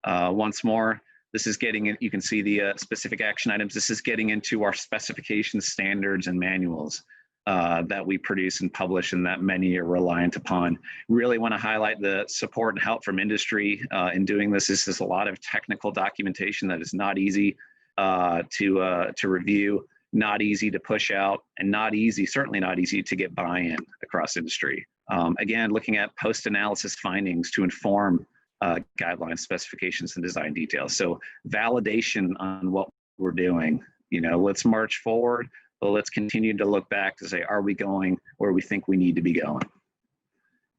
Once more, this is getting in, you can see the specific action items. This is getting into our specifications, standards, and manuals that we produce and publish and that many are reliant upon. Really want to highlight the support and help from industry in doing this. This is a lot of technical documentation that is not easy to review, not easy to push out, and not easy, certainly not easy to get buy-in across industry. Again, looking at post-analysis findings to inform guidelines, specifications, and design details. So validation on what we're doing. Let's march forward, but let's continue to look back to say, are we going where we think we need to be going?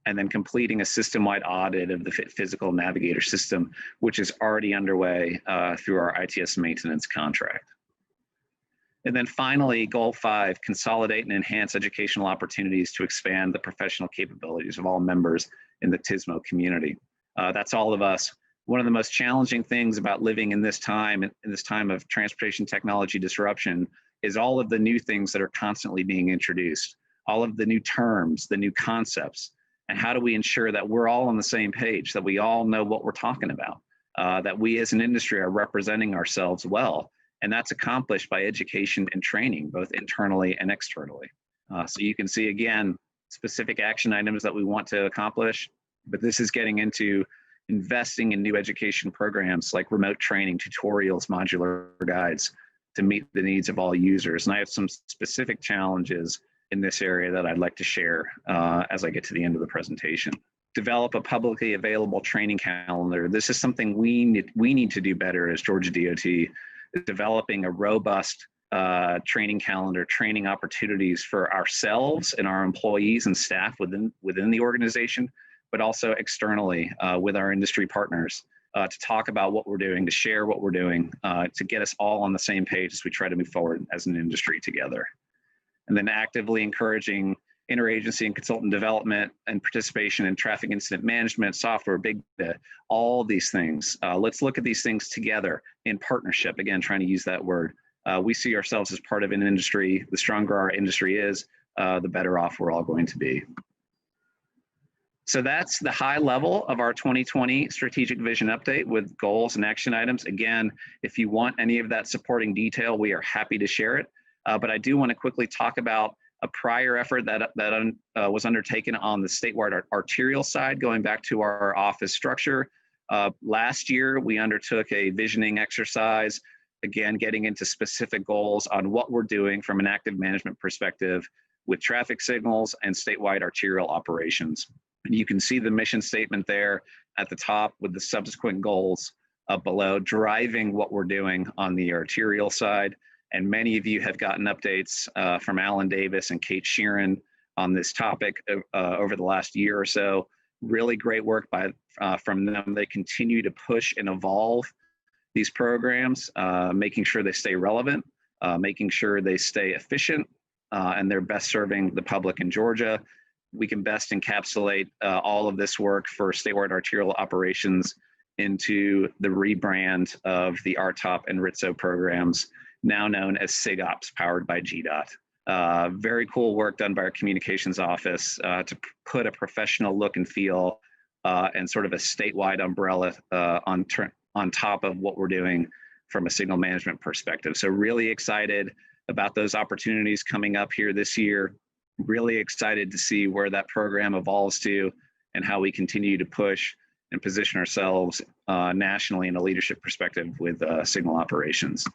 And then completing a system-wide audit of the physical navigator system, which is already underway through our ITS maintenance contract. And then finally, goal 5, consolidate and enhance educational opportunities to expand the professional capabilities of all members in the TSMO community. That's all of us. One of the most challenging things about living in this time of transportation technology disruption, is all of the new things that are constantly being introduced, all of the new terms, the new concepts, and how do we ensure that we're all on the same page, that we all know what we're talking about, that we as an industry are representing ourselves well. And that's accomplished by education and training, both internally and externally. So you can see, again, specific action items that we want to accomplish, but this is getting into investing in new education programs like remote training, tutorials, modular guides to meet the needs of all users. And I have some specific challenges in this area that I'd like to share as I get to the end of the presentation. Develop a publicly available training calendar. This is something we need to do better as Georgia DOT, developing a robust training calendar, training opportunities for ourselves and our employees and staff within the organization, but also externally with our industry partners to talk about what we're doing, to share what we're doing, to get us all on the same page as we try to move forward as an industry together. And then actively encouraging interagency and consultant development and participation in traffic incident management, software, big data, all these things. Let's look at these things together in partnership. Again, trying to use that word. We see ourselves as part of an industry. The stronger our industry is, the better off we're all going to be. So that's the high level of our 2020 strategic vision update with goals and action items. Again, if you want any of that supporting detail, we are happy to share it. But I do want to quickly talk about a prior effort that was undertaken on the statewide arterial side, going back to our office structure. Last year, we undertook a visioning exercise, again, getting into specific goals on what we're doing from an active management perspective with traffic signals and statewide arterial operations. And you can see the mission statement there at the top with the subsequent goals below, driving what we're doing on the arterial side. And many of you have gotten updates from Alan Davis and Kate Sheeran on this topic over the last year or so. Really great work from them. They continue to push and evolve these programs, making sure they stay relevant, making sure they stay efficient, and they're best serving the public in Georgia. We can best encapsulate all of this work for statewide arterial operations into the rebrand of the RTOP and RITSO programs, now known as SIGOPS, powered by GDOT. Very cool work done by our communications office to put a professional look and feel and sort of a statewide umbrella on top of what we're doing from a signal management perspective. So really excited about those opportunities coming up here this year. Really excited to see where that program evolves to and how we continue to push and position ourselves nationally in a leadership perspective with signal operations.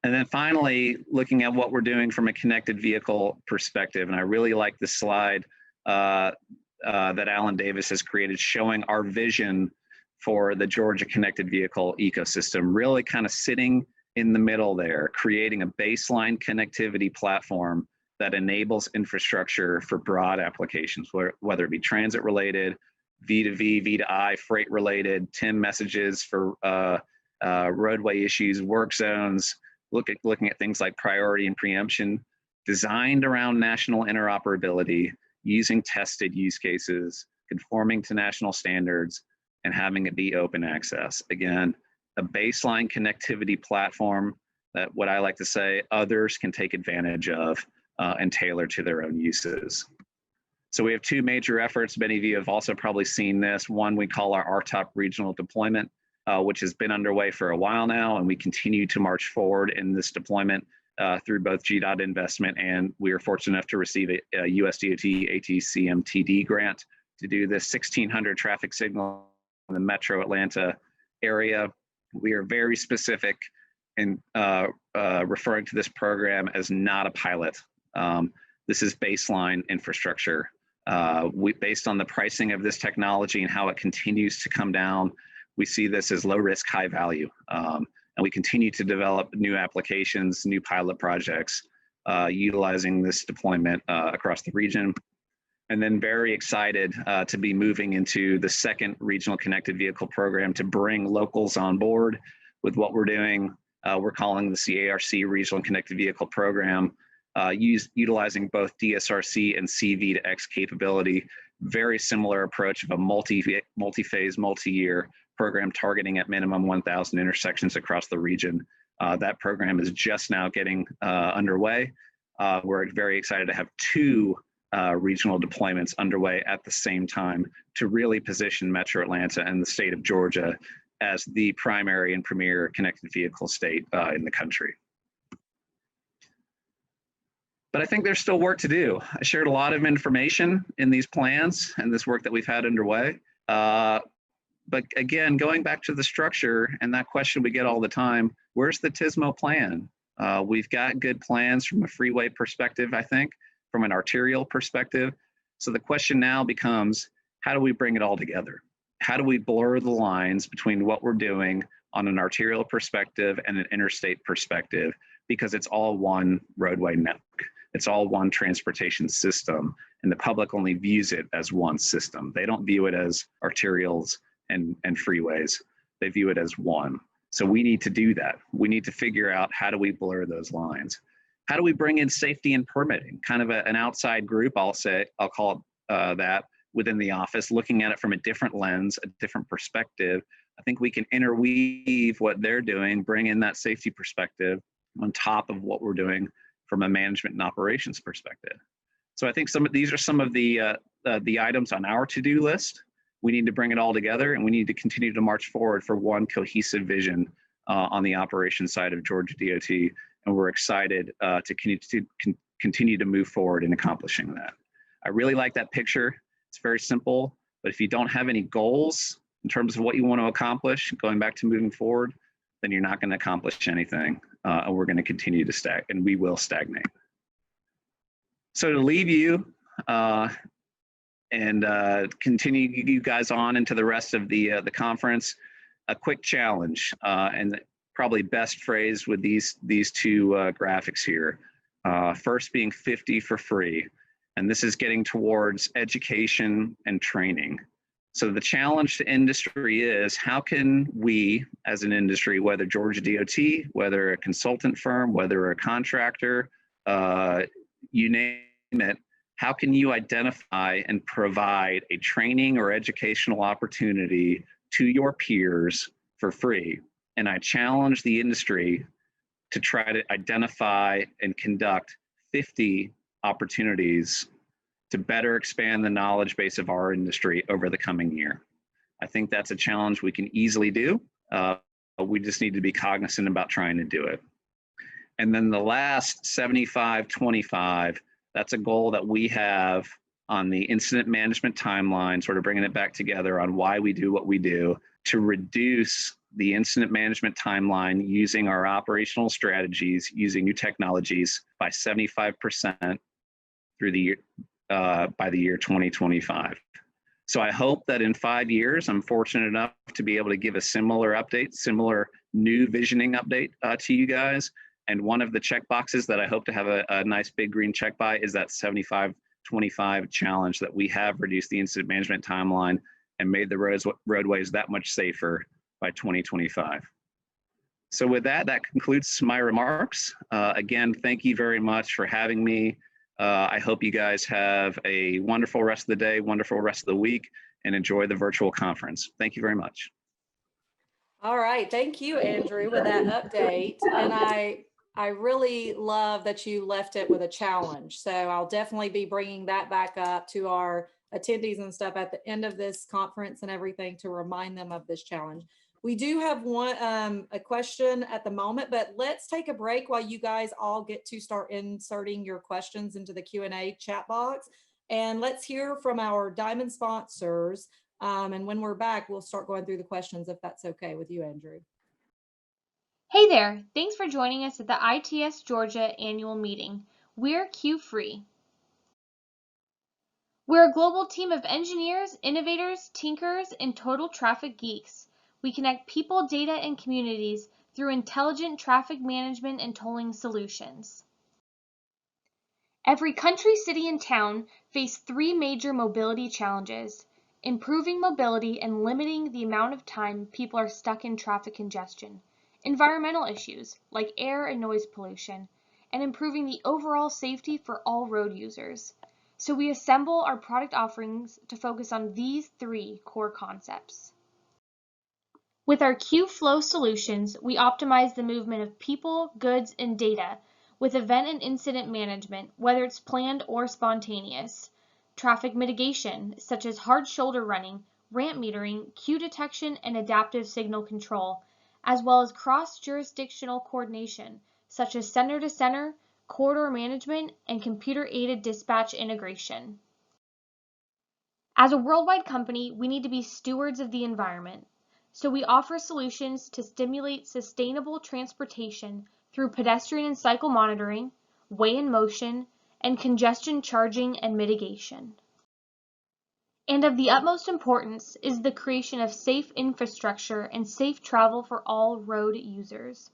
And then finally, looking at what we're doing from a connected vehicle perspective. And I really like this slide that Alan Davis has created, showing our vision for the Georgia connected vehicle ecosystem, really kind of sitting in the middle there, creating a baseline connectivity platform that enables infrastructure for broad applications, whether it be transit related, V2V, V2I, freight related, TIM messages for roadway issues, work zones, looking at things like priority and preemption, designed around national interoperability, using tested use cases, conforming to national standards, and having it be open access. Again, a baseline connectivity platform that, what I like to say, others can take advantage of and tailor to their own uses. So we have two major efforts. Many of you have also probably seen this. One we call our RTOP regional deployment, which has been underway for a while now, and we continue to march forward in this deployment through both GDOT investment, and we are fortunate enough to receive a USDOT ATCMTD grant to do this 1,600 traffic signal in the Metro Atlanta area. We are very specific in referring to this program as not a pilot. This is baseline infrastructure. Based on the pricing of this technology and how it continues to come down, we see this as low risk, high value. And we continue to develop new applications, new pilot projects, utilizing this deployment across the region. And then very excited to be moving into the second regional connected vehicle program to bring locals on board with what we're doing. We're calling this the ARC Regional Connected Vehicle Program, utilizing both DSRC and CV2X capability. Very similar approach of a multi-phase, multi-year program targeting at minimum 1,000 intersections across the region. That program is just now getting underway. We're very excited to have two regional deployments underway at the same time to really position Metro Atlanta and the state of Georgia as the primary and premier connected vehicle state in the country. But I think there's still work to do. I shared a lot of information in these plans and this work that we've had underway. But again, going back to the structure and that question we get all the time, where's the TSMO plan? We've got good plans from a freeway perspective, I think, from an arterial perspective. So the question now becomes, how do we bring it all together? How do we blur the lines between what we're doing on an arterial perspective and an interstate perspective? Because it's all one roadway network. It's all one transportation system, and the public only views it as one system. They don't view it as arterials and freeways. They view it as one. So we need to do that. We need to figure out, how do we blur those lines? How do we bring in safety and permitting? Kind of an outside group, I'll call it that, within the office, looking at it from a different lens, a different perspective. I think we can interweave what they're doing, bring in that safety perspective on top of what we're doing from a management and operations perspective. So I think these are some of the items on our to-do list. We need to bring it all together, and we need to continue to march forward for one cohesive vision on the operations side of Georgia DOT. And we're excited to continue to move forward in accomplishing that. I really like that picture. It's very simple, but if you don't have any goals in terms of what you want to accomplish, going back to moving forward, then you're not going to accomplish anything, and we're going to continue to stagnate, and we will stagnate. So to leave you and continue you guys on into the rest of the conference, a quick challenge, and probably best phrased with these two graphics here. First being 50 for free. And this is getting towards education and training. So the challenge to industry is, how can we as an industry, whether Georgia DOT, whether a consultant firm, whether a contractor, you name it, how can you identify and provide a training or educational opportunity to your peers for free? And I challenge the industry to try to identify and conduct 50 opportunities to better expand the knowledge base of our industry over the coming year. I think that's a challenge we can easily do. We just need to be cognizant about trying to do it. And then the last 75-25, that's a goal that we have on the incident management timeline, sort of bringing it back together on why we do what we do, to reduce the incident management timeline using our operational strategies, using new technologies by 75% through the year, by the year 2025. So I hope that in 5 years, I'm fortunate enough to be able to give a similar update, similar new visioning update to you guys, And one of the check boxes that I hope to have a nice big green check by is that 75-25 challenge, that we have reduced the incident management timeline and made the roadways that much safer by 2025. So with that, that concludes my remarks. Again, thank you very much for having me. I hope you guys have a wonderful rest of the day, wonderful rest of the week, and enjoy the virtual conference. Thank you very much. All right, thank you, Andrew, with that update. And I really love that you left it with a challenge. So I'll definitely be bringing that back up to our attendees and stuff at the end of this conference and everything to remind them of this challenge. We do have a question at the moment, but let's take a break while you guys all get to start inserting your questions into the Q&A chat box. And let's hear from our Diamond sponsors. And when we're back, we'll start going through the questions, if that's okay with you, Andrew. Hey there, thanks for joining us at the ITSGA annual meeting. We're Q-Free. We're a global team of engineers, innovators, tinkers, and total traffic geeks. We connect people, data, and communities through intelligent traffic management and tolling solutions. Every country, city, and town face 3 major mobility challenges: improving mobility and limiting the amount of time people are stuck in traffic congestion, environmental issues like air and noise pollution, and improving the overall safety for all road users. So we assemble our product offerings to focus on these 3 core concepts. With our Q-Flow solutions, we optimize the movement of people, goods, and data with event and incident management, whether it's planned or spontaneous, traffic mitigation, such as hard shoulder running, ramp metering, queue detection, and adaptive signal control, as well as cross-jurisdictional coordination, such as center-to-center, corridor management, and computer-aided dispatch integration. As a worldwide company, we need to be stewards of the environment. So we offer solutions to stimulate sustainable transportation through pedestrian and cycle monitoring, weigh in motion, and congestion charging and mitigation. And of the utmost importance is the creation of safe infrastructure and safe travel for all road users.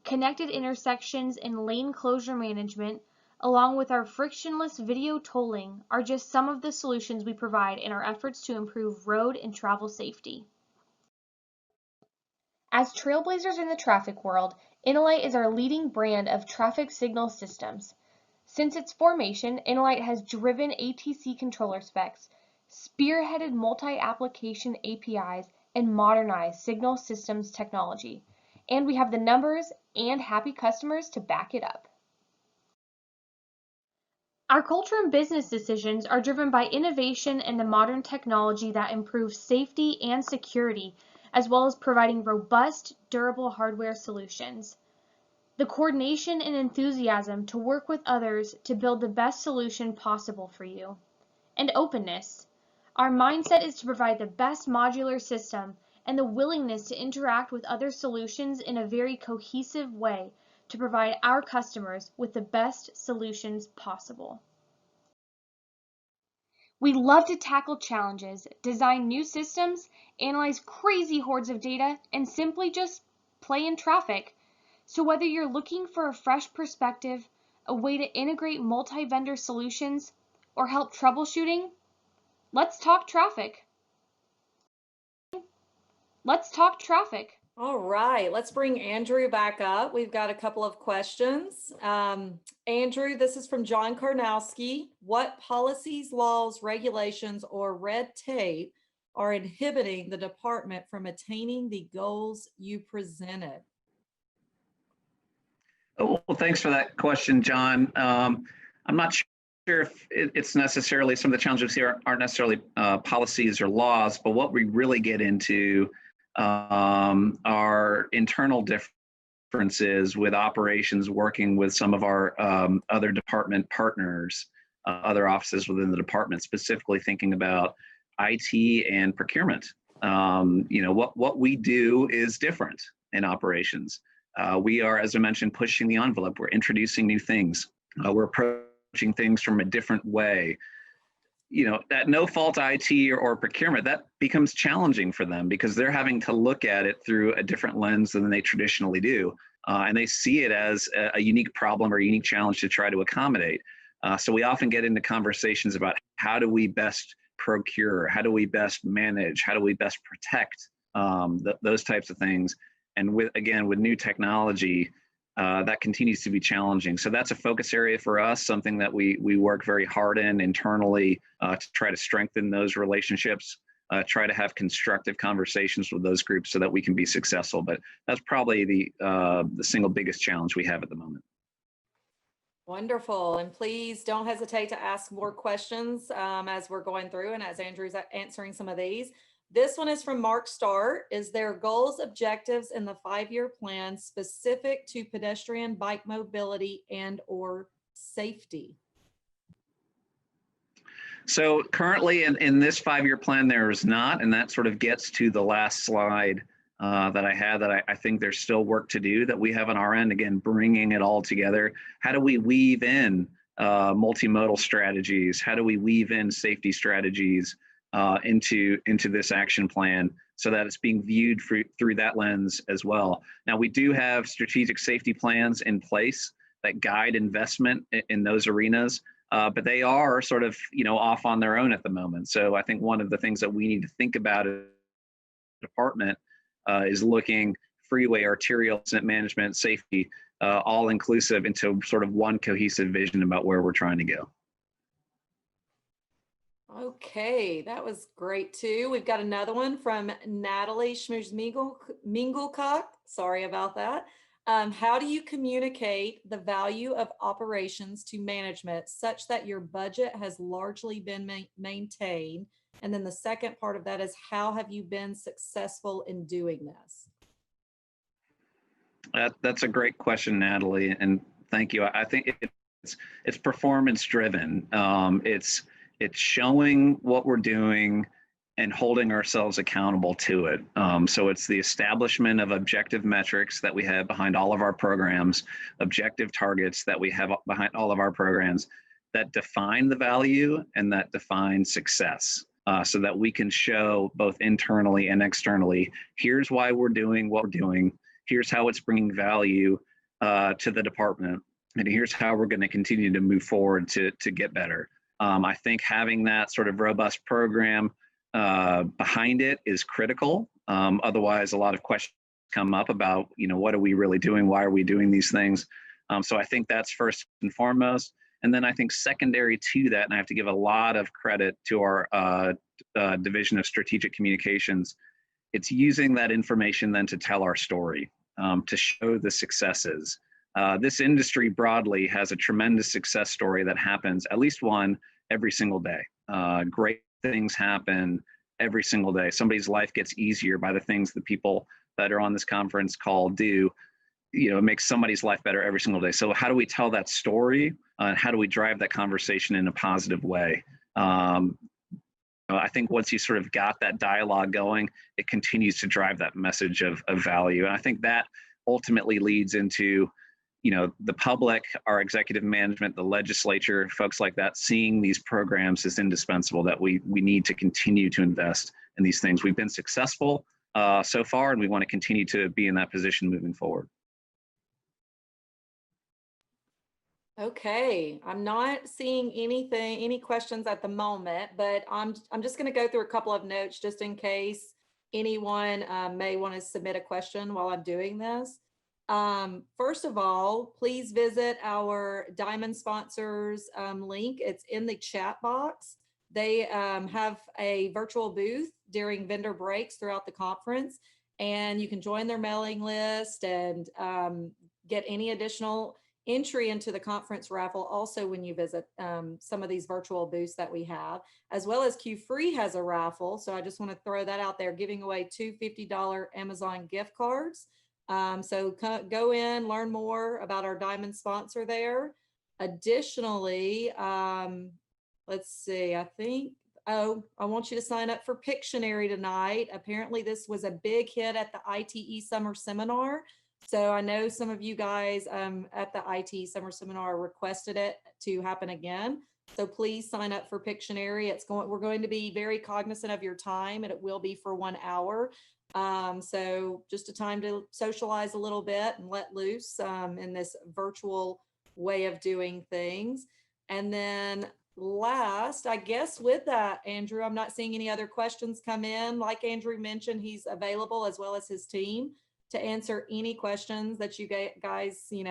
Connected intersections and lane closure management, along with our frictionless video tolling, are just some of the solutions we provide in our efforts to improve road and travel safety. As trailblazers in the traffic world, Innolight is our leading brand of traffic signal systems. Since its formation, Innolight has driven ATC controller specs, spearheaded multi-application APIs, and modernized signal systems technology. And we have the numbers and happy customers to back it up. Our culture and business decisions are driven by innovation and the modern technology that improves safety and security, as well as providing robust, durable hardware solutions. The coordination and enthusiasm to work with others to build the best solution possible for you. And openness. Our mindset is to provide the best modular system and the willingness to interact with other solutions in a very cohesive way to provide our customers with the best solutions possible. We love to tackle challenges, design new systems, analyze crazy hordes of data, and simply just play in traffic. So whether you're looking for a fresh perspective, a way to integrate multi-vendor solutions, or help troubleshooting, let's talk traffic. Let's talk traffic. All right, let's bring Andrew back up. We've got a couple of questions. Andrew, this is from John Karnowski. What policies, laws, regulations, or red tape are inhibiting the department from attaining the goals you presented? Oh, well, thanks for that question, John. I'm not sure if it's necessarily, some of the challenges here aren't necessarily policies or laws, but what we really get into are internal differences with operations, working with some of our other department partners, other offices within the department, specifically thinking about IT and procurement. What we do is different in operations. We are, as I mentioned, pushing the envelope. We're introducing new things. We're approaching things from a different way. That no fault IT or procurement, that becomes challenging for them because they're having to look at it through a different lens than they traditionally do. and they see it as a unique problem or a unique challenge to try to accommodate. So we often get into conversations about how do we best procure, how do we best manage, how do we best protect those types of things. And with new technology, that continues to be challenging. So that's a focus area for us, something that we work very hard in internally to try to strengthen those relationships, try to have constructive conversations with those groups so that we can be successful. But that's probably the single biggest challenge we have at the moment. Wonderful. And please don't hesitate to ask more questions as we're going through and as Andrew's answering some of these. This one is from Mark Starr. Is there goals, objectives in the 5-year plan specific to pedestrian bike mobility and or safety? So currently in this 5-year plan, there is not, and that sort of gets to the last slide that I had, that I think there's still work to do that we have on our end, again, bringing it all together. How do we weave in multimodal strategies? How do we weave in safety strategies into this action plan so that it's being viewed through that lens as well? Now, we do have strategic safety plans in place that guide investment in those arenas, but they are sort of, off on their own at the moment. So I think one of the things that we need to think about as a department is looking freeway, arterial incident management, safety, all inclusive into sort of one cohesive vision about where we're trying to go. Okay, that was great too. We've got another one from Natalie Schmuzmingelcock. Sorry about that. How do you communicate the value of operations to management such that your budget has largely been maintained? And then the second part of that is, how have you been successful in doing this? That's a great question, Natalie, and thank you. I think it's performance driven. It's showing what we're doing and holding ourselves accountable to it. So it's the establishment of objective metrics that we have behind all of our programs, objective targets that we have behind all of our programs that define the value and that define success. So that we can show both internally and externally, here's why we're doing what we're doing, here's how it's bringing value to the department, and here's how we're going to continue to move forward to get better. I think having that sort of robust program behind it is critical. Otherwise, a lot of questions come up about, what are we really doing? Why are we doing these things? So I think that's first and foremost. And then I think secondary to that, and I have to give a lot of credit to our Division of Strategic Communications, it's using that information then to tell our story, to show the successes. This industry broadly has a tremendous success story that happens, at least one, every single day. Great things happen every single day. Somebody's life gets easier by the things the people that are on this conference call do. It makes somebody's life better every single day. So how do we tell that story? And how do we drive that conversation in a positive way? I think once you sort of got that dialogue going, it continues to drive that message of value. And I think that ultimately leads into, the public, our executive management, the legislature, folks like that, seeing these programs as indispensable, that we need to continue to invest in these things. We've been successful so far, and we want to continue to be in that position moving forward. Okay, I'm not seeing any questions at the moment, but I'm just going to go through a couple of notes just in case anyone may want to submit a question while I'm doing this. First of all, please visit our Diamond Sponsors link. It's in the chat box. They have a virtual booth during vendor breaks throughout the conference, and you can join their mailing list and get any additional entry into the conference raffle also when you visit some of these virtual booths that we have, as well as Q-Free has a raffle. So I just want to throw that out there, giving away 2 $50 Amazon gift cards. So go in, learn more about our Diamond sponsor there. Additionally, let's see, I want you to sign up for Pictionary tonight. Apparently this was a big hit at the ITE Summer Seminar. So I know some of you guys at the IT Summer Seminar requested it to happen again. So please sign up for Pictionary. We're going to be very cognizant of your time, and it will be for 1 hour. So just a time to socialize a little bit and let loose in this virtual way of doing things. And then last, I guess with that, Andrew, I'm not seeing any other questions come in. Like Andrew mentioned, he's available as well as his team to answer any questions that you guys, the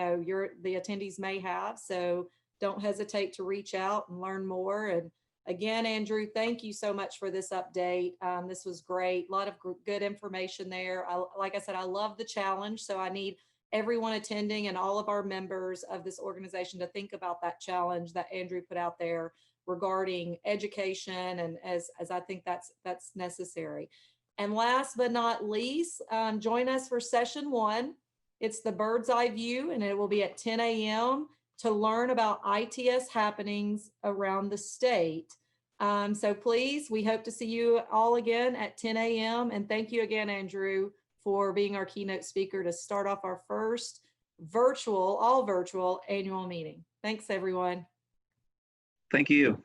attendees may have. So don't hesitate to reach out and learn more. And again, Andrew, thank you so much for this update. This was great. A lot of good information there. Like I said, I love the challenge. So I need everyone attending and all of our members of this organization to think about that challenge that Andrew put out there regarding education. And as I think that's necessary. And last but not least, join us for session 1. It's the bird's eye view, and it will be at 10 a.m. to learn about ITS happenings around the state. So please, we hope to see you all again at 10 a.m. And thank you again, Andrew, for being our keynote speaker to start off our first all virtual annual meeting. Thanks, everyone. Thank you.